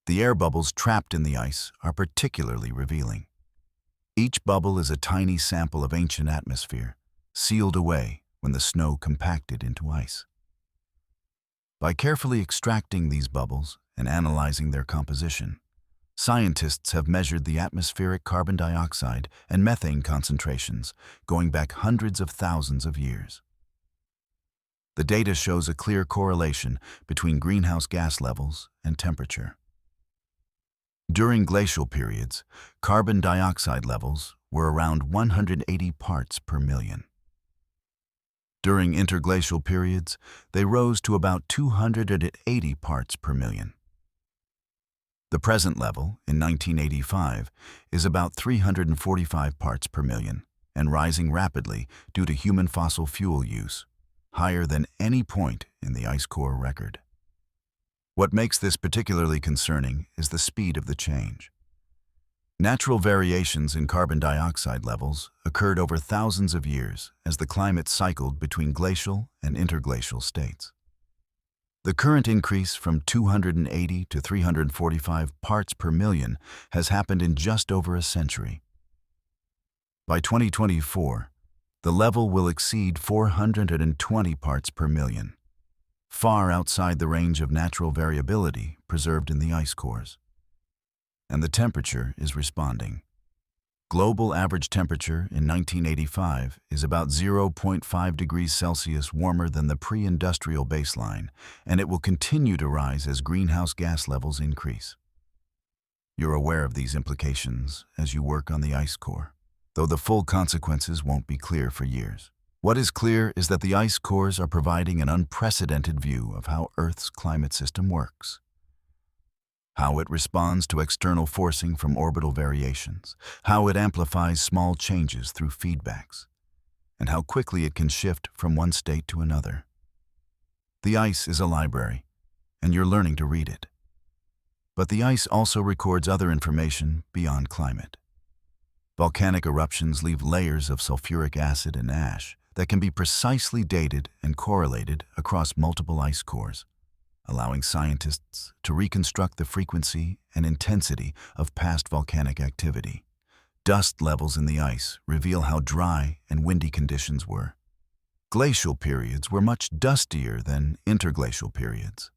The air bubbles trapped in the ice are particularly revealing. Each bubble is a tiny sample of ancient atmosphere, sealed away when the snow compacted into ice. By carefully extracting these bubbles and analyzing their composition, scientists have measured the atmospheric carbon dioxide and methane concentrations going back hundreds of thousands of years. The data shows a clear correlation between greenhouse gas levels and temperature. During glacial periods, carbon dioxide levels were around 180 parts per million. During interglacial periods, they rose to about 280 parts per million. The present level, in 1985, is about 345 parts per million and rising rapidly due to human fossil fuel use, higher than any point in the ice core record. What makes this particularly concerning is the speed of the change. Natural variations in carbon dioxide levels occurred over thousands of years as the climate cycled between glacial and interglacial states. The current increase from 280 to 345 parts per million has happened in just over a century. By 2024, the level will exceed 420 parts per million, far outside the range of natural variability preserved in the ice cores. And the temperature is responding. Global average temperature in 1985 is about 0.5 degrees Celsius warmer than the pre-industrial baseline, and it will continue to rise as greenhouse gas levels increase. You're aware of these implications as you work on the ice core, though the full consequences won't be clear for years. What is clear is that the ice cores are providing an unprecedented view of how Earth's climate system works. how it responds to external forcing from orbital variations, how it amplifies small changes through feedbacks, and how quickly it can shift from one state to another. The ice is a library, and you're learning to read it. But the ice also records other information beyond climate. Volcanic eruptions leave layers of sulfuric acid and ash that can be precisely dated and correlated across multiple ice cores, allowing scientists to reconstruct the frequency and intensity of past volcanic activity. Dust levels in the ice reveal how dry and windy conditions were. Glacial periods were much dustier than interglacial periods,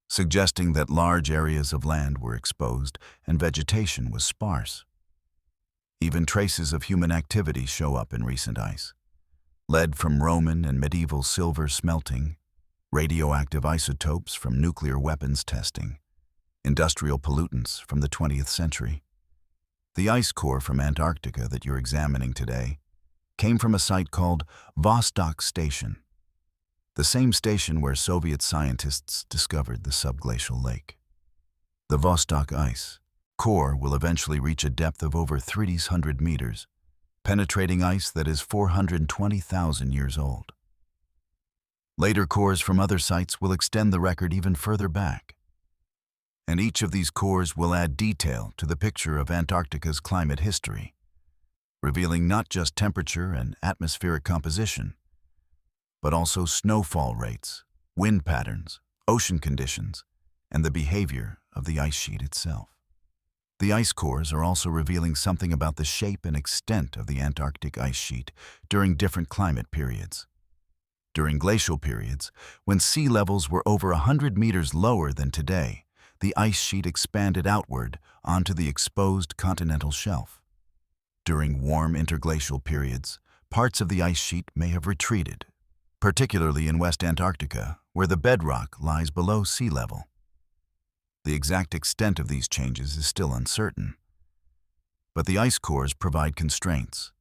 suggesting that large areas of land were exposed and vegetation was sparse. Even traces of human activity show up in recent ice. Lead from Roman and medieval silver smelting, radioactive isotopes from nuclear weapons testing, industrial pollutants from the 20th century. The ice core from Antarctica that you're examining today came from a site called Vostok Station, the same station where Soviet scientists discovered the subglacial lake. The Vostok ice core will eventually reach a depth of over 300 meters, penetrating ice that is 420,000 years old. Later cores from other sites will extend the record even further back, and each of these cores will add detail to the picture of Antarctica's climate history, revealing not just temperature and atmospheric composition, but also snowfall rates, wind patterns, ocean conditions, and the behavior of the ice sheet itself. The ice cores are also revealing something about the shape and extent of the Antarctic ice sheet during different climate periods. During glacial periods, when sea levels were over 100 meters lower than today, the ice sheet expanded outward onto the exposed continental shelf. During warm interglacial periods, parts of the ice sheet may have retreated, particularly in West Antarctica, where the bedrock lies below sea level. The exact extent of these changes is still uncertain, but the ice cores provide constraints.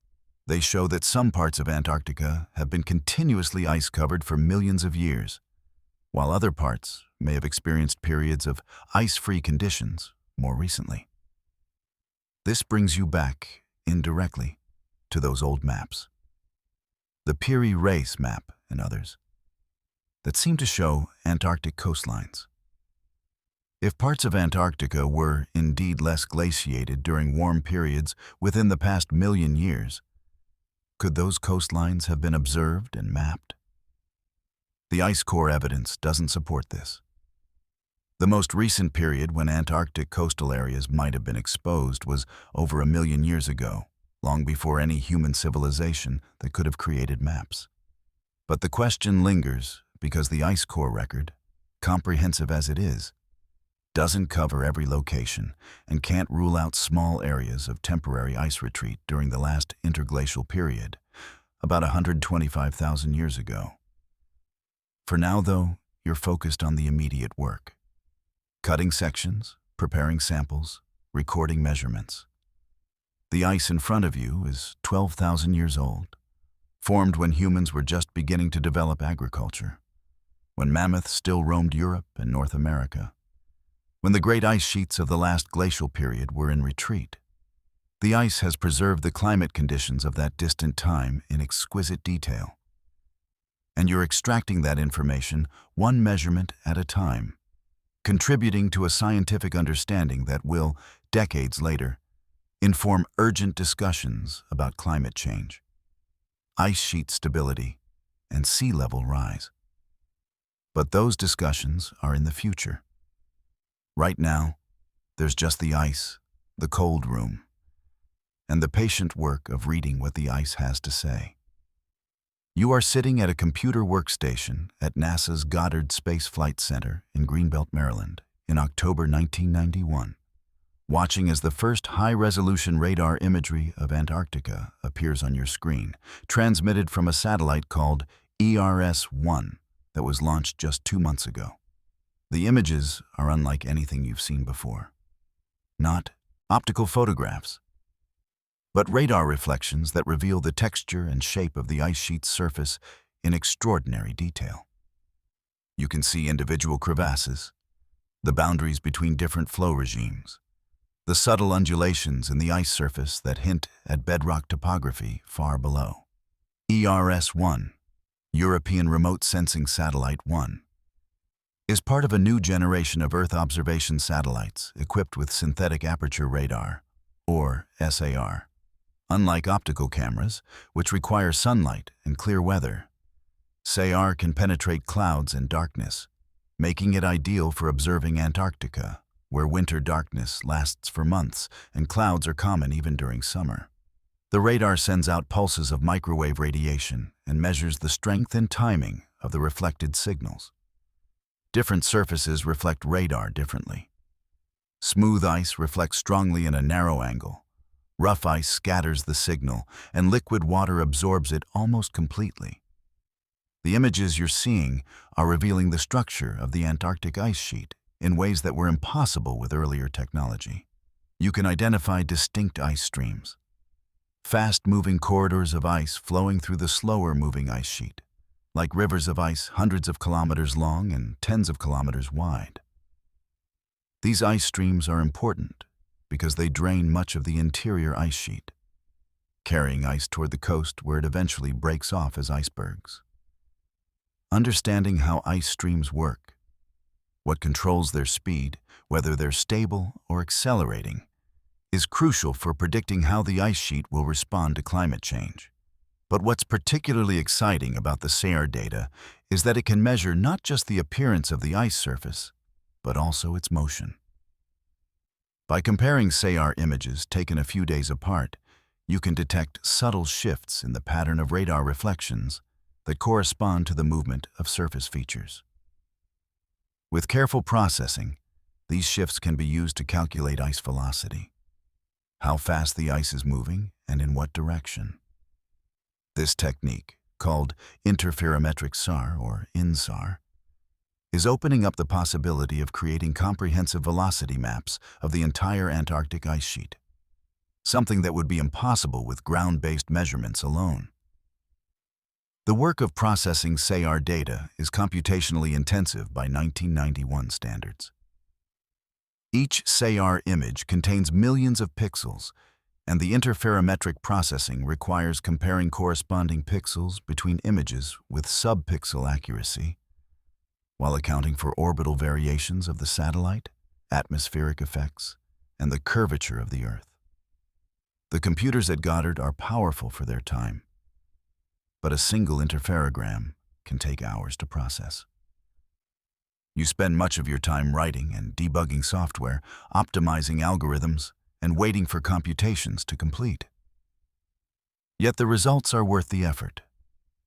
They show that some parts of Antarctica have been continuously ice-covered for millions of years, while other parts may have experienced periods of ice-free conditions more recently. This brings you back, indirectly, to those old maps. The Piri Reis Map and others, that seem to show Antarctic coastlines. If parts of Antarctica were indeed less glaciated during warm periods within the past million years, could those coastlines have been observed and mapped? The ice core evidence doesn't support this. The most recent period when Antarctic coastal areas might have been exposed was over 1 million years ago, long before any human civilization that could have created maps. But the question lingers because the ice core record, comprehensive as it is, doesn't cover every location and can't rule out small areas of temporary ice retreat during the last interglacial period, about 125,000 years ago. For now, though, you're focused on the immediate work. Cutting sections, preparing samples, recording measurements. The ice in front of you is 12,000 years old, formed when humans were just beginning to develop agriculture, when mammoths still roamed Europe and North America, when the great ice sheets of the last glacial period were in retreat. The ice has preserved the climate conditions of that distant time in exquisite detail. And you're extracting that information one measurement at a time, contributing to a scientific understanding that will, decades later, inform urgent discussions about climate change, ice sheet stability, and sea level rise. But those discussions are in the future. Right now, there's just the ice, the cold room, and the patient work of reading what the ice has to say. You are sitting at a computer workstation at NASA's Goddard Space Flight Center in Greenbelt, Maryland, in October 1991, watching as the first high-resolution radar imagery of Antarctica appears on your screen, transmitted from a satellite called ERS-1 that was launched just 2 months ago. The images are unlike anything you've seen before. Not optical photographs, but radar reflections that reveal the texture and shape of the ice sheet's surface in extraordinary detail. You can see individual crevasses, the boundaries between different flow regimes, the subtle undulations in the ice surface that hint at bedrock topography far below. ERS-1, European Remote Sensing Satellite 1, is part of a new generation of Earth observation satellites equipped with synthetic aperture radar, or SAR. Unlike optical cameras, which require sunlight and clear weather, SAR can penetrate clouds and darkness, making it ideal for observing Antarctica, where winter darkness lasts for months and clouds are common even during summer. The radar sends out pulses of microwave radiation and measures the strength and timing of the reflected signals. Different surfaces reflect radar differently. Smooth ice reflects strongly in a narrow angle. Rough ice scatters the signal, and liquid water absorbs it almost completely. The images you're seeing are revealing the structure of the Antarctic ice sheet in ways that were impossible with earlier technology. You can identify distinct ice streams, fast-moving corridors of ice flowing through the slower-moving ice sheet, like rivers of ice hundreds of kilometers long and tens of kilometers wide. These ice streams are important because they drain much of the interior ice sheet, carrying ice toward the coast where it eventually breaks off as icebergs. Understanding how ice streams work, what controls their speed, whether they're stable or accelerating, is crucial for predicting how the ice sheet will respond to climate change. But what's particularly exciting about the SAR data is that it can measure not just the appearance of the ice surface, but also its motion. By comparing SAR images taken a few days apart, you can detect subtle shifts in the pattern of radar reflections that correspond to the movement of surface features. With careful processing, these shifts can be used to calculate ice velocity, how fast the ice is moving and in what direction. This technique, called interferometric SAR or INSAR, is opening up the possibility of creating comprehensive velocity maps of the entire Antarctic ice sheet, something that would be impossible with ground-based measurements alone. The work of processing SAR data is computationally intensive by 1991 standards. Each SAR image contains millions of pixels, and the interferometric processing requires comparing corresponding pixels between images with sub-pixel accuracy, while accounting for orbital variations of the satellite, atmospheric effects, and the curvature of the Earth. The computers at Goddard are powerful for their time, but a single interferogram can take hours to process. You spend much of your time writing and debugging software, optimizing algorithms, and waiting for computations to complete. Yet the results are worth the effort.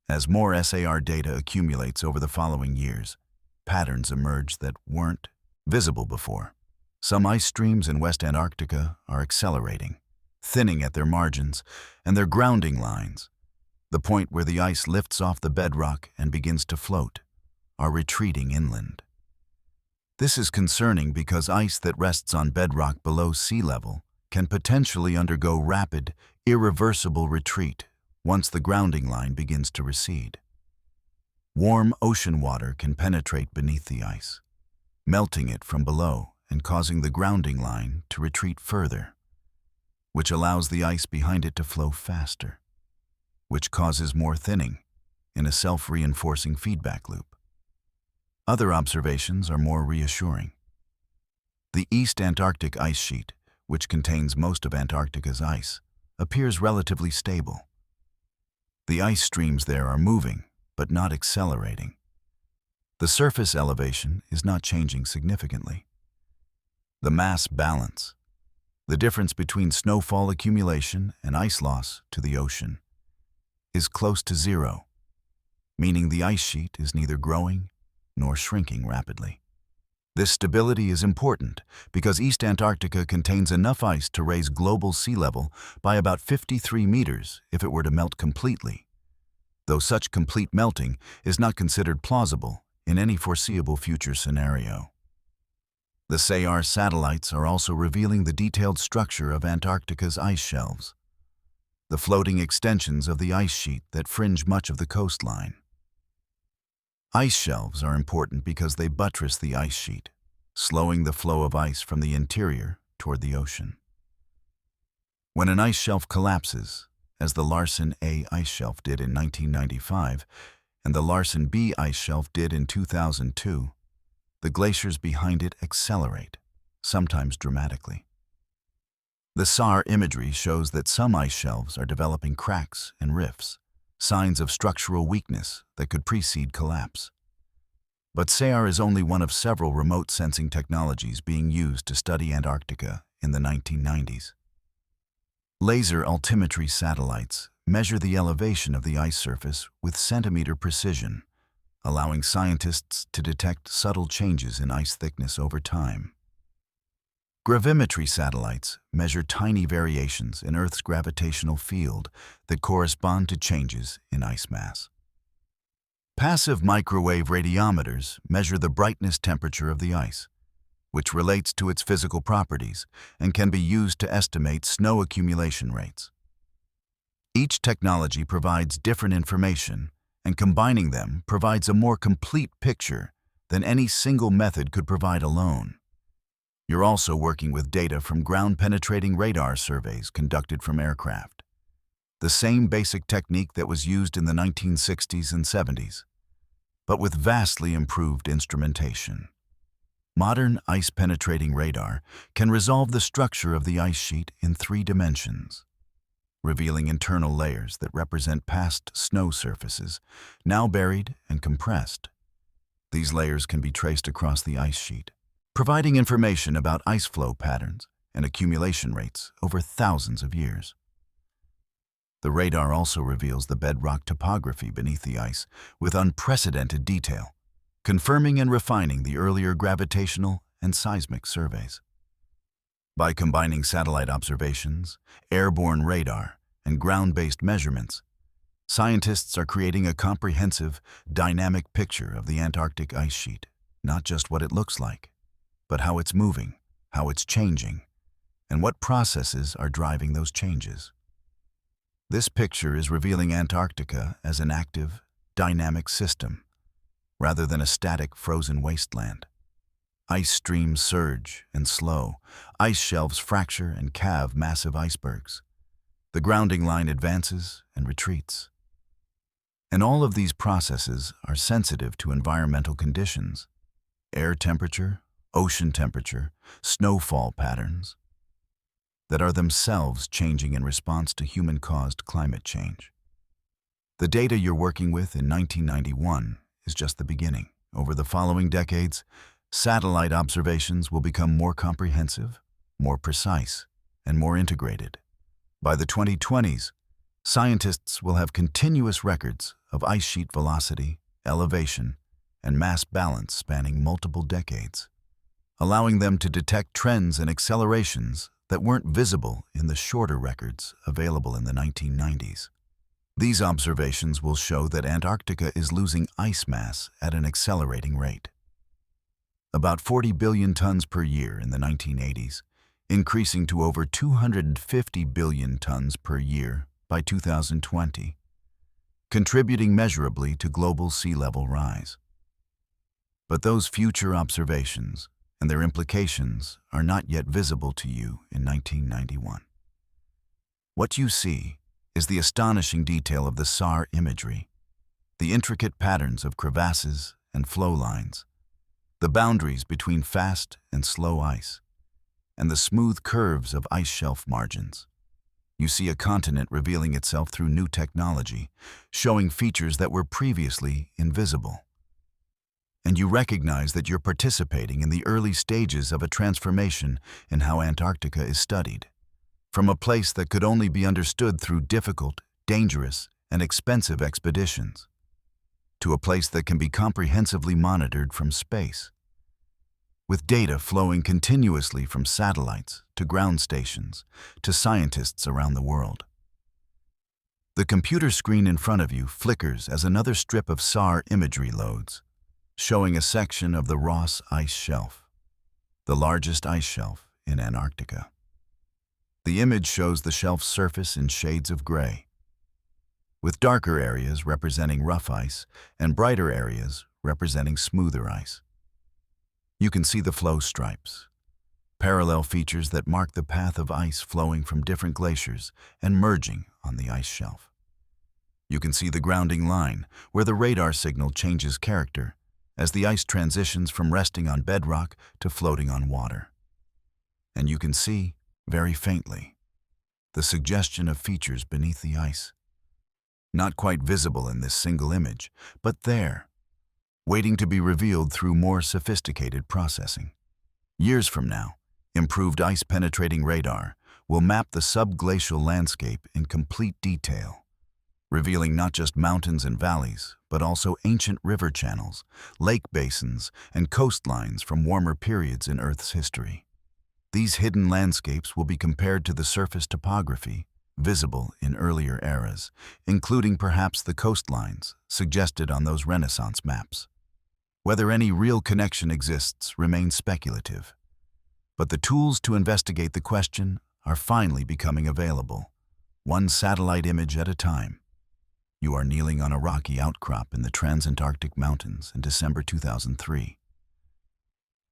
As more SAR data accumulates over the following years, patterns emerge that weren't visible before. Some ice streams in West Antarctica are accelerating, thinning at their margins, and their grounding lines, the point where the ice lifts off the bedrock and begins to float, are retreating inland. This is concerning because ice that rests on bedrock below sea level can potentially undergo rapid, irreversible retreat once the grounding line begins to recede. Warm ocean water can penetrate beneath the ice, melting it from below and causing the grounding line to retreat further, which allows the ice behind it to flow faster, which causes more thinning in a self-reinforcing feedback loop. Other observations are more reassuring. The East Antarctic ice sheet, which contains most of Antarctica's ice, appears relatively stable. The ice streams there are moving, but not accelerating. The surface elevation is not changing significantly. The mass balance, the difference between snowfall accumulation and ice loss to the ocean, is close to zero, meaning the ice sheet is neither growing nor shrinking rapidly. This stability is important because East Antarctica contains enough ice to raise global sea level by about 53 meters if it were to melt completely, though such complete melting is not considered plausible in any foreseeable future scenario. The SAR satellites are also revealing the detailed structure of Antarctica's ice shelves, the floating extensions of the ice sheet that fringe much of the coastline. Ice shelves are important because they buttress the ice sheet, slowing the flow of ice from the interior toward the ocean. When an ice shelf collapses, as the Larsen A ice shelf did in 1995 and the Larsen B ice shelf did in 2002, the glaciers behind it accelerate, sometimes dramatically. The SAR imagery shows that some ice shelves are developing cracks and rifts, signs of structural weakness that could precede collapse. But SAR is only one of several remote sensing technologies being used to study Antarctica in the 1990s. Laser altimetry satellites measure the elevation of the ice surface with centimeter precision, allowing scientists to detect subtle changes in ice thickness over time. Gravimetry satellites measure tiny variations in Earth's gravitational field that correspond to changes in ice mass. Passive microwave radiometers measure the brightness temperature of the ice, which relates to its physical properties and can be used to estimate snow accumulation rates. Each technology provides different information, and combining them provides a more complete picture than any single method could provide alone. You're also working with data from ground-penetrating radar surveys conducted from aircraft, the same basic technique that was used in the 1960s and 70s, but with vastly improved instrumentation. Modern ice-penetrating radar can resolve the structure of the ice sheet in 3 dimensions, revealing internal layers that represent past snow surfaces, now buried and compressed. These layers can be traced across the ice sheet, providing information about ice flow patterns and accumulation rates over thousands of years. The radar also reveals the bedrock topography beneath the ice with unprecedented detail, confirming and refining the earlier gravitational and seismic surveys. By combining satellite observations, airborne radar, and ground-based measurements, scientists are creating a comprehensive, dynamic picture of the Antarctic ice sheet, not just what it looks like, but how it's moving, how it's changing, and what processes are driving those changes. This picture is revealing Antarctica as an active, dynamic system, rather than a static, frozen wasteland. Ice streams surge and slow, ice shelves fracture and calve massive icebergs. The grounding line advances and retreats. And all of these processes are sensitive to environmental conditions, air temperature, ocean temperature, snowfall patterns, that are themselves changing in response to human-caused climate change. The data you're working with in 1991 is just the beginning. Over the following decades, satellite observations will become more comprehensive, more precise, and more integrated. By the 2020s, scientists will have continuous records of ice sheet velocity, elevation, and mass balance spanning multiple decades, allowing them to detect trends and accelerations that weren't visible in the shorter records available in the 1990s. These observations will show that Antarctica is losing ice mass at an accelerating rate. About 40 billion tons per year in the 1980s, increasing to over 250 billion tons per year by 2020, contributing measurably to global sea level rise. But those future observations and their implications are not yet visible to you in 1991. What you see is the astonishing detail of the SAR imagery, the intricate patterns of crevasses and flow lines, the boundaries between fast and slow ice, and the smooth curves of ice shelf margins. You see a continent revealing itself through new technology, showing features that were previously invisible. And you recognize that you're participating in the early stages of a transformation in how Antarctica is studied, from a place that could only be understood through difficult, dangerous, and expensive expeditions, to a place that can be comprehensively monitored from space, with data flowing continuously from satellites to ground stations to scientists around the world. The computer screen in front of you flickers as another strip of SAR imagery loads, showing a section of the Ross Ice Shelf, the largest ice shelf in Antarctica. The image shows the shelf's surface in shades of gray, with darker areas representing rough ice and brighter areas representing smoother ice. You can see the flow stripes, parallel features that mark the path of ice flowing from different glaciers and merging on the ice shelf. You can see the grounding line, where the radar signal changes character as the ice transitions from resting on bedrock to floating on water. And you can see, very faintly, the suggestion of features beneath the ice. Not quite visible in this single image, but there, waiting to be revealed through more sophisticated processing. Years from now, improved ice-penetrating radar will map the subglacial landscape in complete detail, revealing not just mountains and valleys, but also ancient river channels, lake basins, and coastlines from warmer periods in Earth's history. These hidden landscapes will be compared to the surface topography visible in earlier eras, including perhaps the coastlines suggested on those Renaissance maps. Whether any real connection exists remains speculative, but the tools to investigate the question are finally becoming available, one satellite image at a time. You are kneeling on a rocky outcrop in the Transantarctic Mountains in December 2003.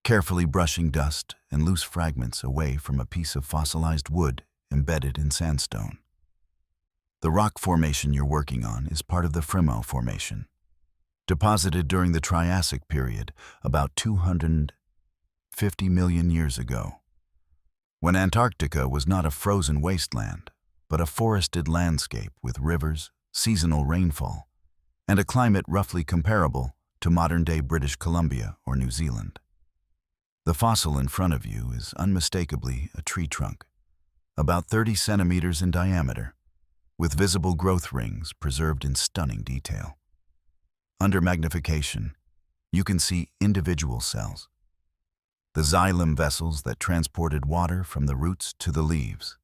Carefully brushing dust and loose fragments away from a piece of fossilized wood embedded in sandstone. The rock formation you're working on is part of the Fremont Formation, deposited during the Triassic period about 250 million years ago, when Antarctica was not a frozen wasteland, but a forested landscape with rivers, seasonal rainfall, and a climate roughly comparable to modern-day British Columbia or New Zealand. The fossil in front of you is unmistakably a tree trunk, about 30 centimeters in diameter, with visible growth rings preserved in stunning detail. Under magnification, you can see individual cells, the xylem vessels that transported water from the roots to the leaves,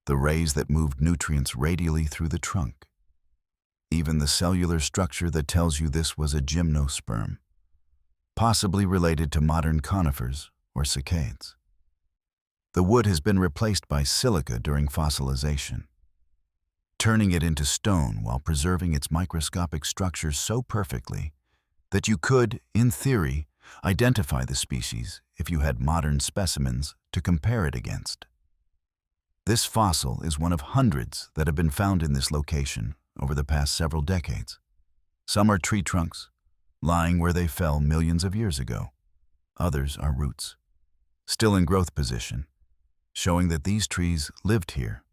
the rays that moved nutrients radially through the trunk, even the cellular structure that tells you this was a gymnosperm, possibly related to modern conifers or cycads. The wood has been replaced by silica during fossilization, turning it into stone while preserving its microscopic structure so perfectly that you could, in theory, identify the species if you had modern specimens to compare it against. This fossil is one of hundreds that have been found in this location over the past several decades. Some are tree trunks, lying where they fell millions of years ago. Others are roots, still in growth position, showing that these trees lived here,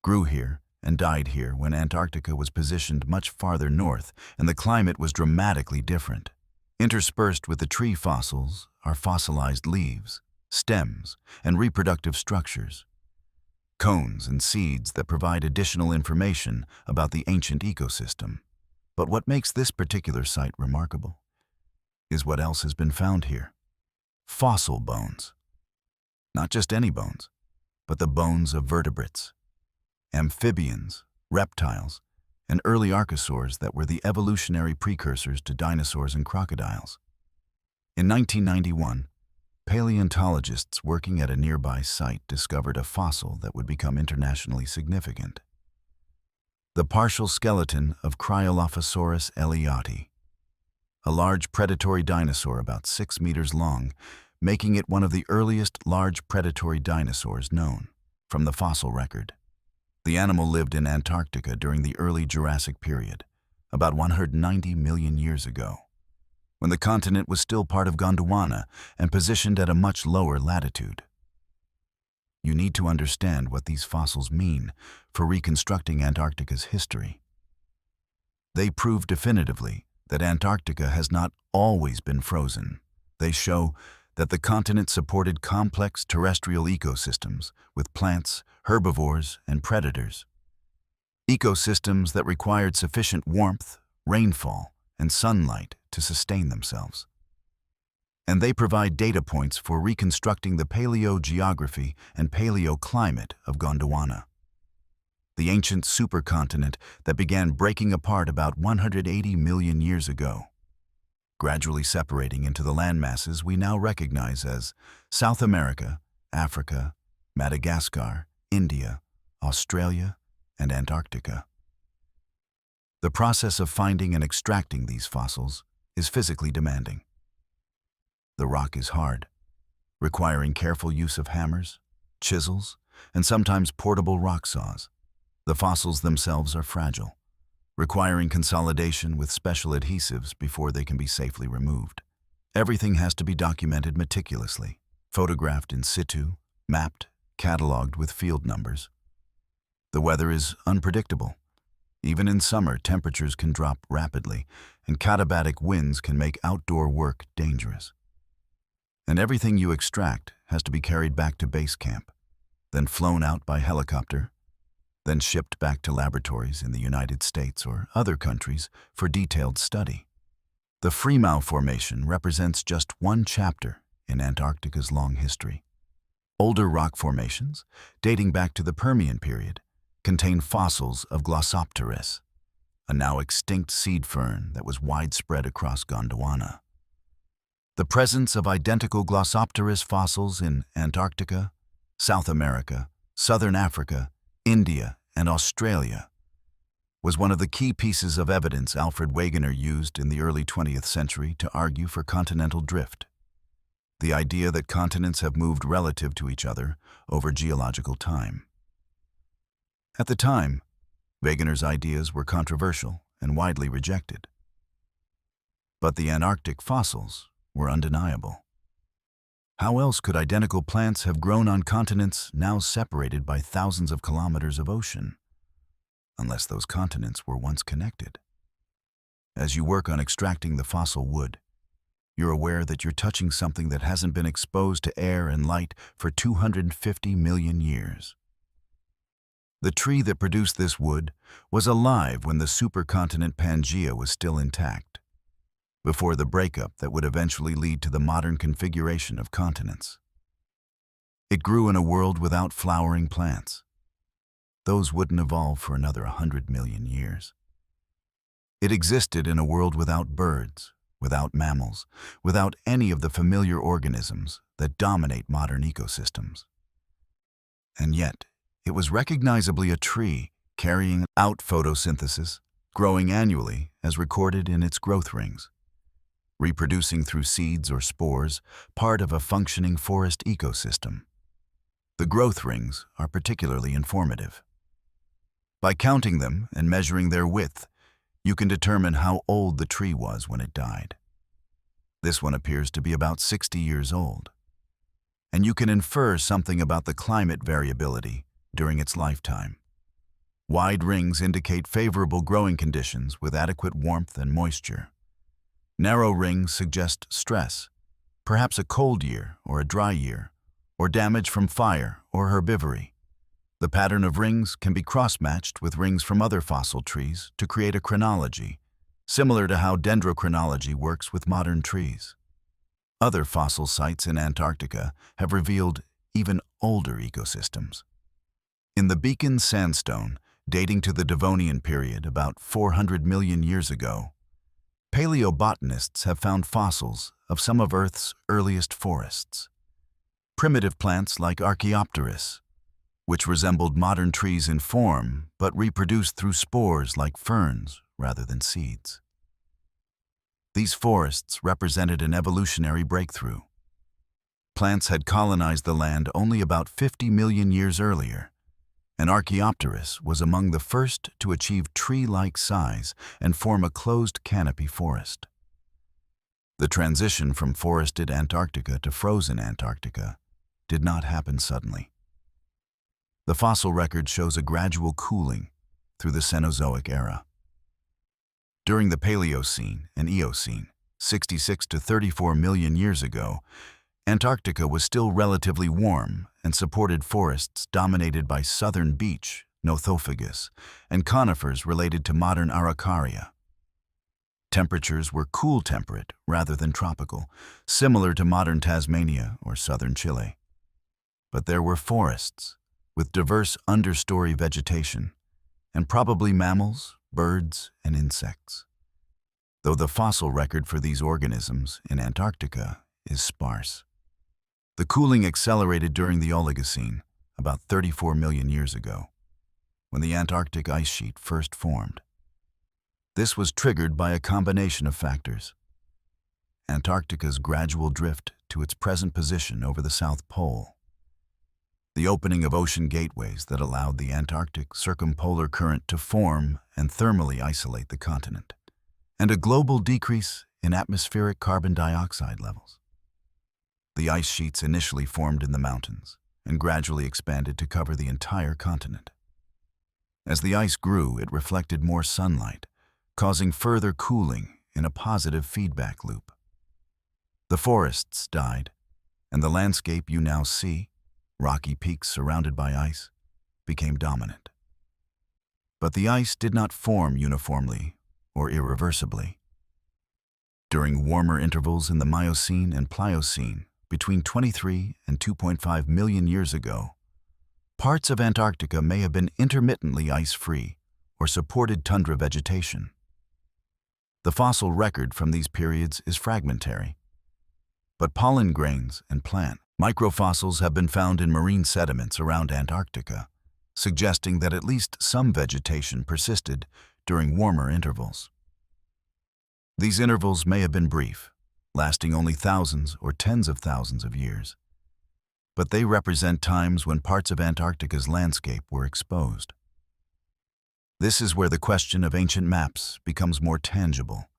grew here, and died here when Antarctica was positioned much farther north and the climate was dramatically different. Interspersed with the tree fossils are fossilized leaves, stems, and reproductive structures, cones and seeds that provide additional information about the ancient ecosystem. But what makes this particular site remarkable is what else has been found here. Fossil bones. Not just any bones, but the bones of vertebrates, amphibians, reptiles, and early archosaurs that were the evolutionary precursors to dinosaurs and crocodiles. In 1991, paleontologists working at a nearby site discovered a fossil that would become internationally significant. The partial skeleton of Cryolophosaurus ellioti, a large predatory dinosaur about 6 meters long, making it one of the earliest large predatory dinosaurs known from the fossil record. The animal lived in Antarctica during the early Jurassic period, about 190 million years ago, when the continent was still part of Gondwana and positioned at a much lower latitude. You need to understand what these fossils mean for reconstructing Antarctica's history. They prove definitively that Antarctica has not always been frozen. They show that the continent supported complex terrestrial ecosystems with plants, herbivores, and predators. Ecosystems that required sufficient warmth, rainfall, and sunlight to sustain themselves. And they provide data points for reconstructing the paleogeography and paleoclimate of Gondwana, the ancient supercontinent that began breaking apart about 180 million years ago, gradually separating into the landmasses we now recognize as South America, Africa, Madagascar, India, Australia, and Antarctica. The process of finding and extracting these fossils is physically demanding. The rock is hard, requiring careful use of hammers, chisels, and sometimes portable rock saws. The fossils themselves are fragile, requiring consolidation with special adhesives before they can be safely removed. Everything has to be documented meticulously, photographed in situ, mapped, cataloged with field numbers. The weather is unpredictable. Even in summer, temperatures can drop rapidly, and katabatic winds can make outdoor work dangerous. And everything you extract has to be carried back to base camp, then flown out by helicopter, then shipped back to laboratories in the United States or other countries for detailed study. The Finaeus Formation represents just one chapter in Antarctica's long history. Older rock formations, dating back to the Permian period, contain fossils of Glossopteris, a now extinct seed fern that was widespread across Gondwana. The presence of identical Glossopteris fossils in Antarctica, South America, Southern Africa, India, and Australia was one of the key pieces of evidence Alfred Wegener used in the early 20th century to argue for continental drift, the idea that continents have moved relative to each other over geological time. At the time, Wegener's ideas were controversial and widely rejected. But the Antarctic fossils were undeniable. How else could identical plants have grown on continents now separated by thousands of kilometers of ocean, unless those continents were once connected? As you work on extracting the fossil wood, you're aware that you're touching something that hasn't been exposed to air and light for 250 million years. The tree that produced this wood was alive when the supercontinent Pangaea was still intact, before the breakup that would eventually lead to the modern configuration of continents. It grew in a world without flowering plants. Those wouldn't evolve for another 100 million years. It existed in a world without birds, without mammals, without any of the familiar organisms that dominate modern ecosystems. And yet, it was recognizably a tree carrying out photosynthesis, growing annually as recorded in its growth rings, reproducing through seeds or spores, part of a functioning forest ecosystem. The growth rings are particularly informative. By counting them and measuring their width, you can determine how old the tree was when it died. This one appears to be about 60 years old. And you can infer something about the climate variability during its lifetime. Wide rings indicate favorable growing conditions with adequate warmth and moisture. Narrow rings suggest stress, perhaps a cold year or a dry year, or damage from fire or herbivory. The pattern of rings can be cross-matched with rings from other fossil trees to create a chronology, similar to how dendrochronology works with modern trees. Other fossil sites in Antarctica have revealed even older ecosystems. In the Beacon Sandstone, dating to the Devonian period about 400 million years ago, paleobotanists have found fossils of some of Earth's earliest forests. Primitive plants like Archaeopteris, which resembled modern trees in form but reproduced through spores like ferns rather than seeds. These forests represented an evolutionary breakthrough. Plants had colonized the land only about 50 million years earlier, and Archaeopteris was among the first to achieve tree-like size and form a closed canopy forest. The transition from forested Antarctica to frozen Antarctica did not happen suddenly. The fossil record shows a gradual cooling through the Cenozoic era. During the Paleocene and Eocene, 66 to 34 million years ago, Antarctica was still relatively warm and supported forests dominated by southern beech, Nothophagus, and conifers related to modern Araucaria. Temperatures were cool-temperate rather than tropical, similar to modern Tasmania or southern Chile. But there were forests with diverse understory vegetation, and probably mammals, birds, and insects. Though the fossil record for these organisms in Antarctica is sparse. The cooling accelerated during the Oligocene, about 34 million years ago, when the Antarctic ice sheet first formed. This was triggered by a combination of factors. Antarctica's gradual drift to its present position over the South Pole. The opening of ocean gateways that allowed the Antarctic circumpolar current to form and thermally isolate the continent, and a global decrease in atmospheric carbon dioxide levels. The ice sheets initially formed in the mountains and gradually expanded to cover the entire continent. As the ice grew, it reflected more sunlight, causing further cooling in a positive feedback loop. The forests died, and the landscape you now see, rocky peaks surrounded by ice, became dominant. But the ice did not form uniformly or irreversibly. During warmer intervals in the Miocene and Pliocene, between 23 and 2.5 million years ago, parts of Antarctica may have been intermittently ice-free or supported tundra vegetation. The fossil record from these periods is fragmentary, but pollen grains and plant microfossils have been found in marine sediments around Antarctica, suggesting that at least some vegetation persisted during warmer intervals. These intervals may have been brief, lasting only thousands or tens of thousands of years, but they represent times when parts of Antarctica's landscape were exposed. This is where the question of ancient maps becomes more tangible,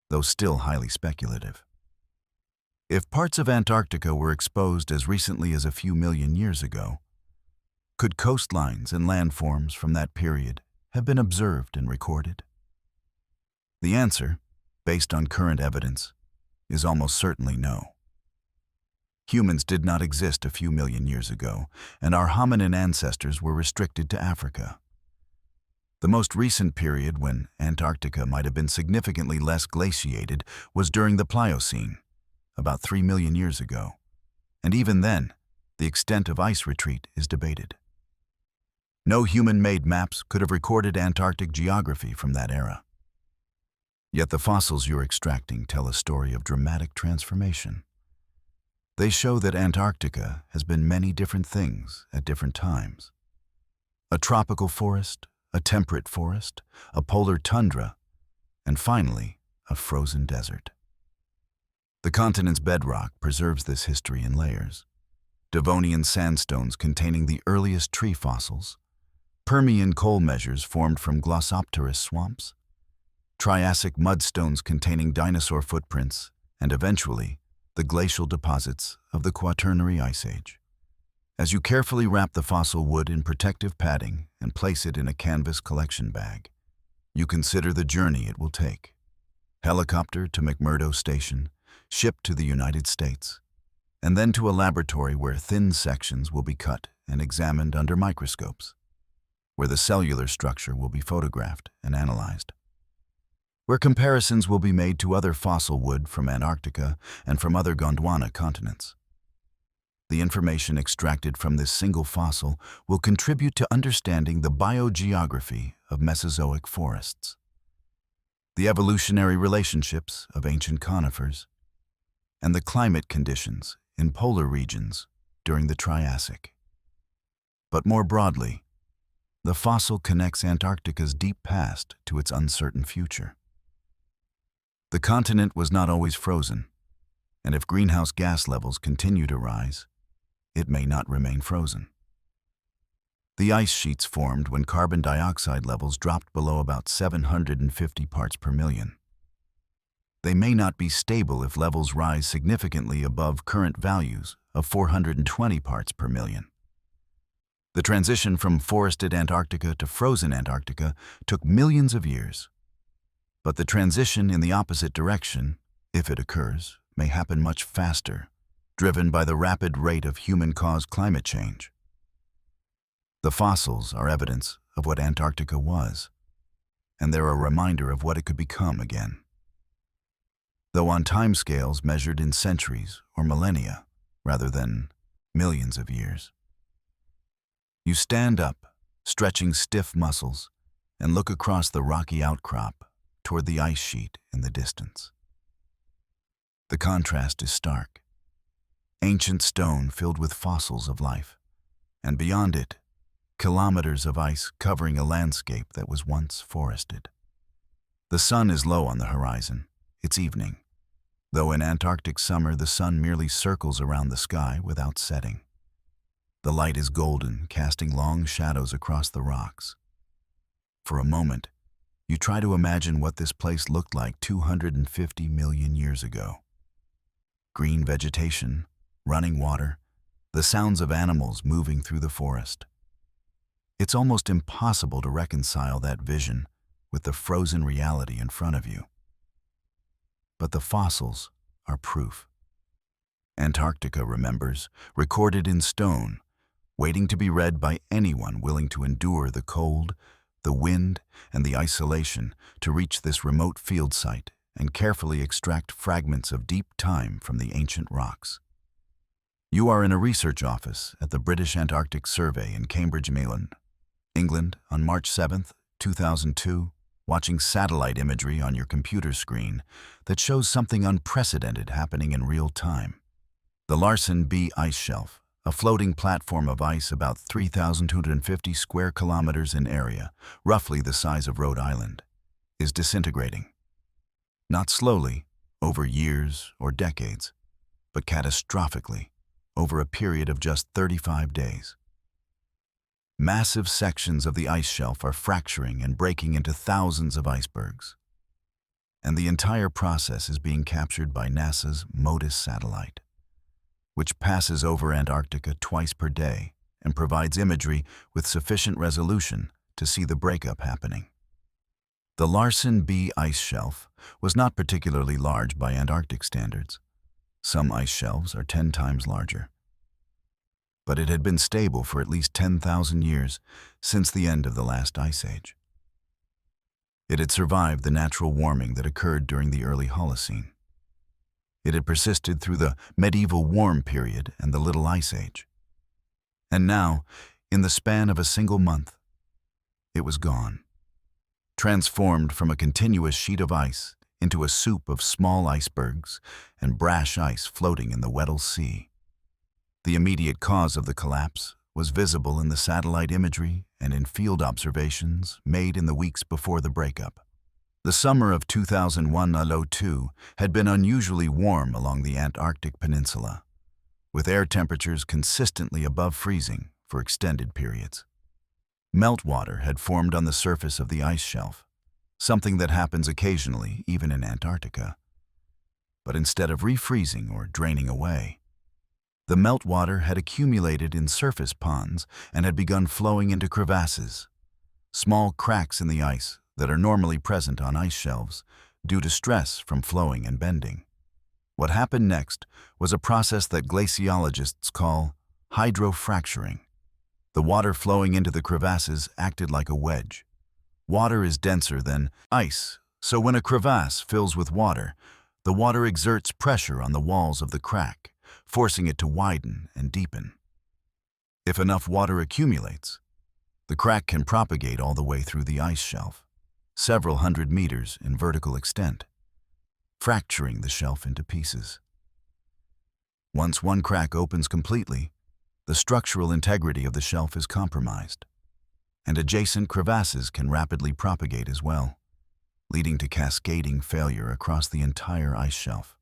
though still highly speculative. If parts of Antarctica were exposed as recently as a few million years ago, could coastlines and landforms from that period have been observed and recorded? The answer, based on current evidence, is almost certainly no. Humans did not exist a few million years ago, and our hominin ancestors were restricted to Africa. The most recent period when Antarctica might have been significantly less glaciated was during the Pliocene, about 3 million years ago, and even then, the extent of ice retreat is debated. No human-made maps could have recorded Antarctic geography from that era. Yet the fossils you're extracting tell a story of dramatic transformation. They show that Antarctica has been many different things at different times. A tropical forest, a temperate forest, a polar tundra, and finally, a frozen desert. The continent's bedrock preserves this history in layers. Devonian sandstones containing the earliest tree fossils, Permian coal measures formed from Glossopteris swamps, Triassic mudstones containing dinosaur footprints, and eventually, the glacial deposits of the Quaternary Ice Age. As you carefully wrap the fossil wood in protective padding and place it in a canvas collection bag, you consider the journey it will take. Helicopter to McMurdo Station, ship to the United States, and then to a laboratory where thin sections will be cut and examined under microscopes, where the cellular structure will be photographed and analyzed, where comparisons will be made to other fossil wood from Antarctica and from other Gondwana continents. The information extracted from this single fossil will contribute to understanding the biogeography of Mesozoic forests, the evolutionary relationships of ancient conifers, and the climate conditions in polar regions during the Triassic. But more broadly, the fossil connects Antarctica's deep past to its uncertain future. The continent was not always frozen, and if greenhouse gas levels continue to rise, it may not remain frozen. The ice sheets formed when carbon dioxide levels dropped below about 750 parts per million. They may not be stable if levels rise significantly above current values of 420 parts per million. The transition from forested Antarctica to frozen Antarctica took millions of years. But the transition in the opposite direction, if it occurs, may happen much faster, driven by the rapid rate of human-caused climate change. The fossils are evidence of what Antarctica was, and they're a reminder of what it could become again. Though on timescales measured in centuries or millennia, rather than millions of years. You stand up, stretching stiff muscles, and look across the rocky outcrop toward the ice sheet in the distance. The contrast is stark. Ancient stone filled with fossils of life, and beyond it, kilometers of ice covering a landscape that was once forested. The sun is low on the horizon. It's evening, though in Antarctic summer the sun merely circles around the sky without setting. The light is golden, casting long shadows across the rocks. For a moment, you try to imagine what this place looked like 250 million years ago. Green vegetation, running water, the sounds of animals moving through the forest. It's almost impossible to reconcile that vision with the frozen reality in front of you. But the fossils are proof. Antarctica remembers, recorded in stone, waiting to be read by anyone willing to endure the cold, the wind, and the isolation to reach this remote field site and carefully extract fragments of deep time from the ancient rocks. You are in a research office at the British Antarctic Survey in Cambridge, England, on March 7, 2002, watching satellite imagery on your computer screen that shows something unprecedented happening in real time. The Larsen B ice shelf, a floating platform of ice about 3,250 square kilometers in area, roughly the size of Rhode Island, is disintegrating. Not slowly, over years or decades, but catastrophically, over a period of just 35 days. Massive sections of the ice shelf are fracturing and breaking into thousands of icebergs. And the entire process is being captured by NASA's MODIS satellite, which passes over Antarctica twice per day and provides imagery with sufficient resolution to see the breakup happening. The Larsen B ice shelf was not particularly large by Antarctic standards. Some ice shelves are 10 times larger. But it had been stable for at least 10,000 years since the end of the last ice age. It had survived the natural warming that occurred during the early Holocene. It had persisted through the medieval warm period and the Little Ice Age. And now, in the span of a single month, it was gone, transformed from a continuous sheet of ice into a soup of small icebergs and brash ice floating in the Weddell Sea. The immediate cause of the collapse was visible in the satellite imagery and in field observations made in the weeks before the breakup. The summer of 2001-02 had been unusually warm along the Antarctic peninsula, with air temperatures consistently above freezing for extended periods. Meltwater had formed on the surface of the ice shelf, something that happens occasionally even in Antarctica. But instead of refreezing or draining away, the meltwater had accumulated in surface ponds and had begun flowing into crevasses, small cracks in the ice that are normally present on ice shelves due to stress from flowing and bending. What happened next was a process that glaciologists call hydrofracturing. The water flowing into the crevasses acted like a wedge. Water is denser than ice, so when a crevasse fills with water, the water exerts pressure on the walls of the crack, forcing it to widen and deepen. If enough water accumulates, the crack can propagate all the way through the ice shelf, several hundred meters in vertical extent, fracturing the shelf into pieces. Once one crack opens completely, the structural integrity of the shelf is compromised, and adjacent crevasses can rapidly propagate as well, leading to cascading failure across the entire ice shelf.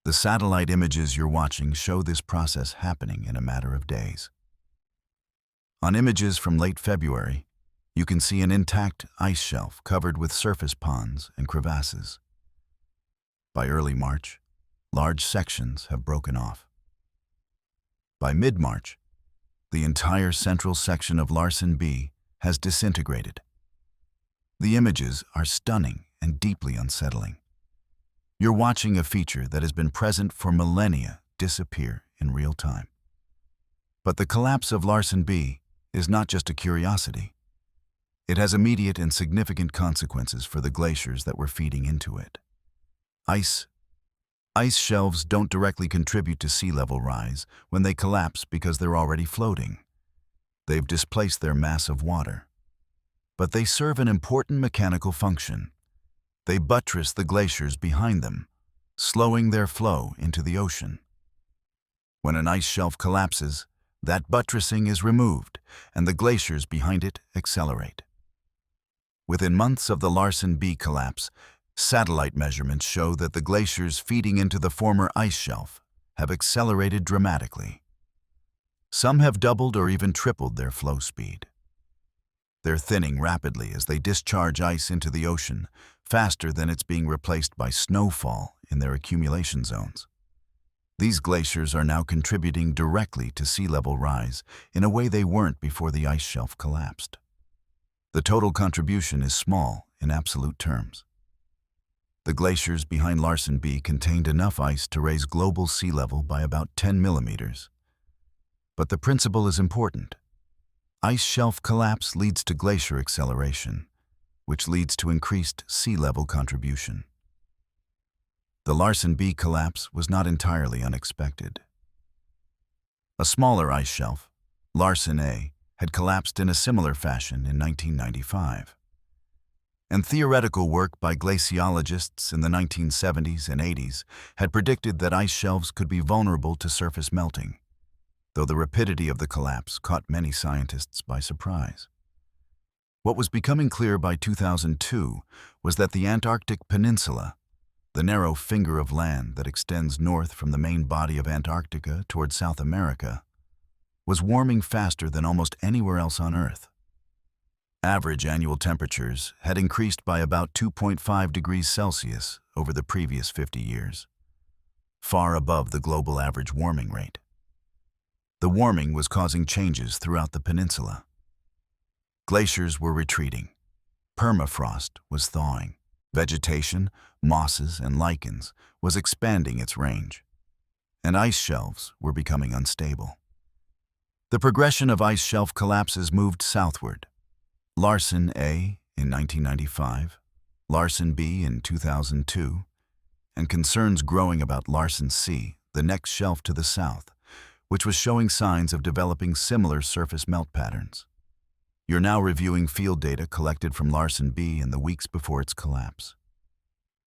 The satellite images you're watching show this process happening in a matter of days. On images from late February, you can see an intact ice shelf covered with surface ponds and crevasses. By early March, large sections have broken off. By mid-March, the entire central section of Larsen B has disintegrated. The images are stunning and deeply unsettling. You're watching a feature that has been present for millennia disappear in real time. But the collapse of Larsen B is not just a curiosity. It has immediate and significant consequences for the glaciers that were feeding into it. Ice shelves don't directly contribute to sea level rise when they collapse because they're already floating. They've displaced their mass of water. But they serve an important mechanical function. They buttress the glaciers behind them, slowing their flow into the ocean. When an ice shelf collapses, that buttressing is removed, and the glaciers behind it accelerate. Within months of the Larsen B collapse, Satellite measurements show that the glaciers feeding into the former ice shelf have accelerated dramatically. Some have doubled or even tripled their flow speed. They're thinning rapidly as they discharge ice into the ocean, faster than it's being replaced by snowfall in their accumulation zones. These glaciers are now contributing directly to sea level rise in a way they weren't before the ice shelf collapsed. The total contribution is small in absolute terms. The glaciers behind Larsen B contained enough ice to raise global sea level by about 10 millimeters. But the principle is important. Ice shelf collapse leads to glacier acceleration, which leads to increased sea level contribution. The Larsen B collapse was not entirely unexpected. A smaller ice shelf, Larsen A, had collapsed in a similar fashion in 1995. And theoretical work by glaciologists in the 1970s and 80s had predicted that ice shelves could be vulnerable to surface melting, though the rapidity of the collapse caught many scientists by surprise. What was becoming clear by 2002 was that the Antarctic Peninsula, the narrow finger of land that extends north from the main body of Antarctica toward South America, was warming faster than almost anywhere else on Earth. Average annual temperatures had increased by about 2.5 degrees Celsius over the previous 50 years, far above the global average warming rate. The warming was causing changes throughout the peninsula. Glaciers were retreating. Permafrost was thawing. Vegetation, mosses, and lichens was expanding its range, and ice shelves were becoming unstable. The progression of ice shelf collapses moved southward. Larsen A in 1995, Larsen B in 2002, and concerns growing about Larsen C, the next shelf to the south, which was showing signs of developing similar surface melt patterns. You're now reviewing field data collected from Larsen B in the weeks before its collapse.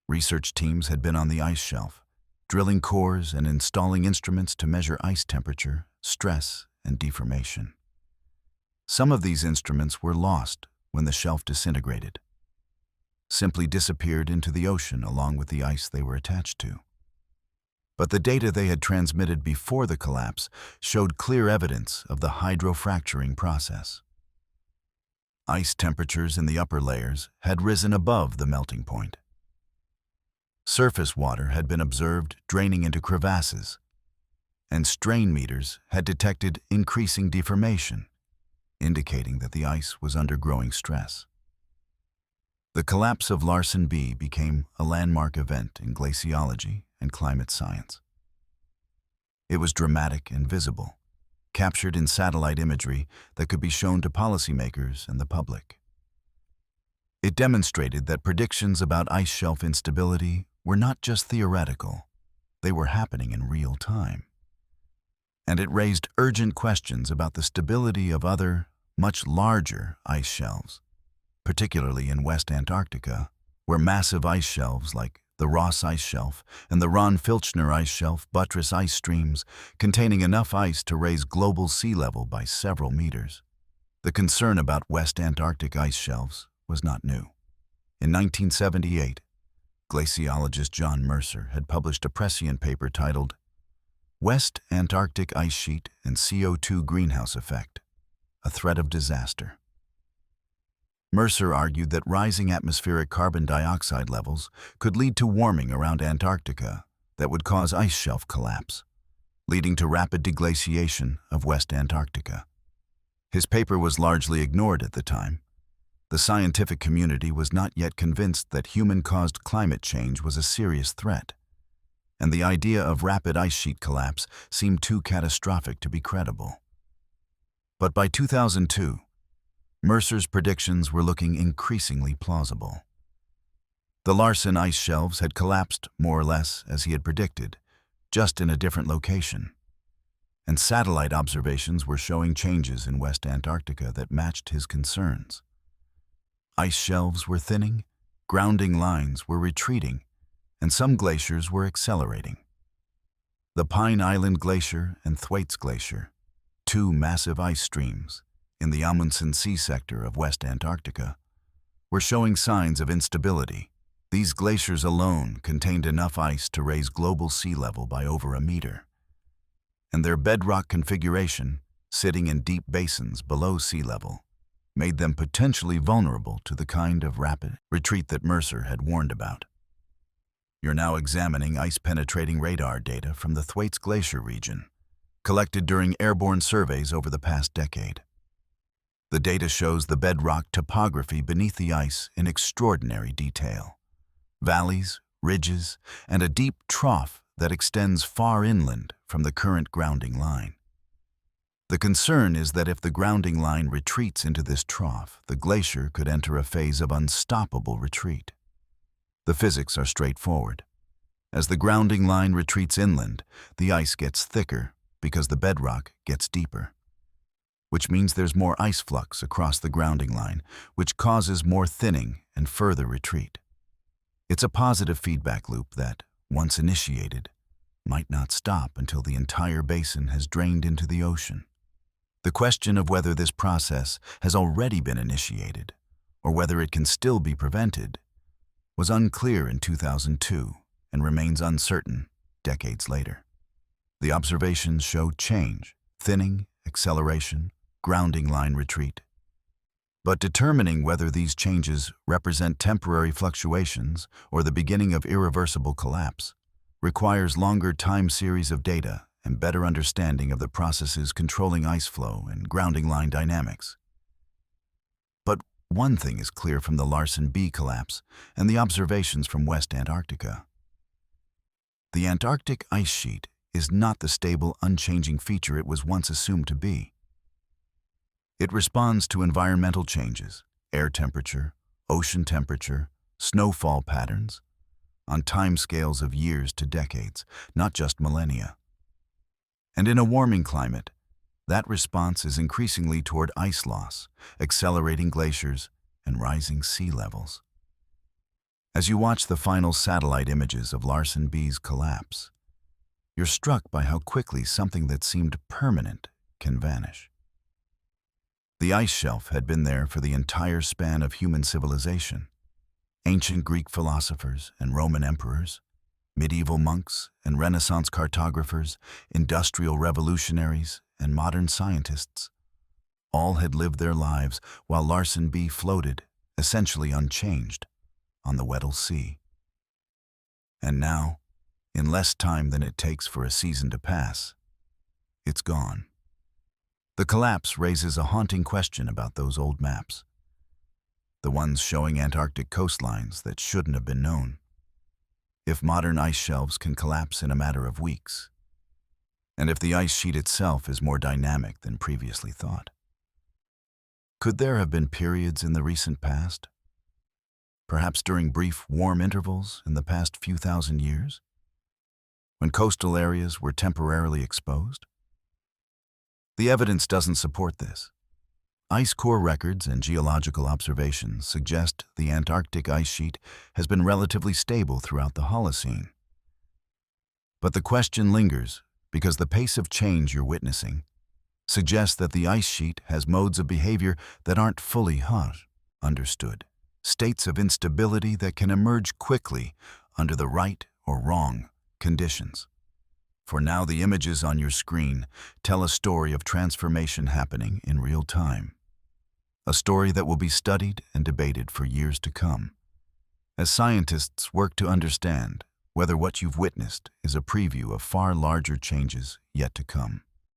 Research teams had been on the ice shelf, drilling cores and installing instruments to measure ice temperature, stress, and deformation. Some of these instruments were lost when the shelf disintegrated, simply disappeared into the ocean along with the ice they were attached to. But the data they had transmitted before the collapse showed clear evidence of the hydrofracturing process. Ice temperatures in the upper layers had risen above the melting point. Surface water had been observed draining into crevasses, and strain meters had detected increasing deformation, indicating that the ice was undergoing stress. The collapse of Larsen B became a landmark event in glaciology and climate science. It was dramatic and visible, captured in satellite imagery that could be shown to policymakers and the public. It demonstrated that predictions about ice shelf instability were not just theoretical, they were happening in real time. And it raised urgent questions about the stability of other, much larger ice shelves, particularly in West Antarctica, where massive ice shelves like the Ross Ice Shelf and the Ron-Filchner Ice Shelf buttress ice streams containing enough ice to raise global sea level by several meters. The concern about West Antarctic ice shelves was not new. In 1978, glaciologist John Mercer had published a prescient paper titled West Antarctic Ice Sheet and CO2 Greenhouse Effect, a Threat of Disaster. Mercer argued that rising atmospheric carbon dioxide levels could lead to warming around Antarctica that would cause ice shelf collapse, leading to rapid deglaciation of West Antarctica. His paper was largely ignored at the time. The scientific community was not yet convinced that human-caused climate change was a serious threat, and the idea of rapid ice sheet collapse seemed too catastrophic to be credible. But by 2002, Mercer's predictions were looking increasingly plausible. The Larsen ice shelves had collapsed more or less as he had predicted, just in a different location. And satellite observations were showing changes in West Antarctica that matched his concerns. Ice shelves were thinning, grounding lines were retreating, and some glaciers were accelerating. The Pine Island Glacier and Thwaites Glacier, two massive ice streams in the Amundsen Sea sector of West Antarctica, were showing signs of instability These glaciers alone contained enough ice to raise global sea level by over a meter. And their bedrock configuration, sitting in deep basins below sea level, made them potentially vulnerable to the kind of rapid retreat that Mercer had warned about. You're now examining ice-penetrating radar data from the Thwaites Glacier region, collected during airborne surveys over the past decade. The data shows the bedrock topography beneath the ice in extraordinary detail. Valleys, ridges, and a deep trough that extends far inland from the current grounding line. The concern is that if the grounding line retreats into this trough, the glacier could enter a phase of unstoppable retreat. The physics are straightforward. As the grounding line retreats inland, the ice gets thicker because the bedrock gets deeper, which means there's more ice flux across the grounding line, which causes more thinning and further retreat. It's a positive feedback loop that, once initiated, might not stop until the entire basin has drained into the ocean. The question of whether this process has already been initiated, or whether it can still be prevented, was unclear in 2002 and remains uncertain decades later. The observations show change, thinning, acceleration, grounding line retreat. But determining whether these changes represent temporary fluctuations or the beginning of irreversible collapse requires longer time series of data and better understanding of the processes controlling ice flow and grounding line dynamics. But one thing is clear from the Larsen B collapse and the observations from West Antarctica. The Antarctic ice sheet is not the stable, unchanging feature it was once assumed to be. It responds to environmental changes, air temperature, ocean temperature, snowfall patterns, on timescales of years to decades, not just millennia. And in a warming climate, that response is increasingly toward ice loss, accelerating glaciers, and rising sea levels. As you watch the final satellite images of Larsen B's collapse, you're struck by how quickly something that seemed permanent can vanish. The ice shelf had been there for the entire span of human civilization. Ancient Greek philosophers and Roman emperors, medieval monks and Renaissance cartographers, industrial revolutionaries, and modern scientists, all had lived their lives while Larsen B floated, essentially unchanged, on the Weddell Sea. And now, in less time than it takes for a season to pass, it's gone. The collapse raises a haunting question about those old maps, the ones showing Antarctic coastlines that shouldn't have been known. If modern ice shelves can collapse in a matter of weeks, and if the ice sheet itself is more dynamic than previously thought. Could there have been periods in the recent past, perhaps during brief warm intervals in the past few thousand years, when coastal areas were temporarily exposed? The evidence doesn't support this. Ice core records and geological observations suggest the Antarctic ice sheet has been relatively stable throughout the Holocene. But the question lingers because the pace of change you're witnessing suggests that the ice sheet has modes of behavior that aren't fully understood, states of instability that can emerge quickly under the right or wrong conditions. For now, the images on your screen tell a story of transformation happening in real time, a story that will be studied and debated for years to come, as scientists work to understand whether what you've witnessed is a preview of far larger changes yet to come.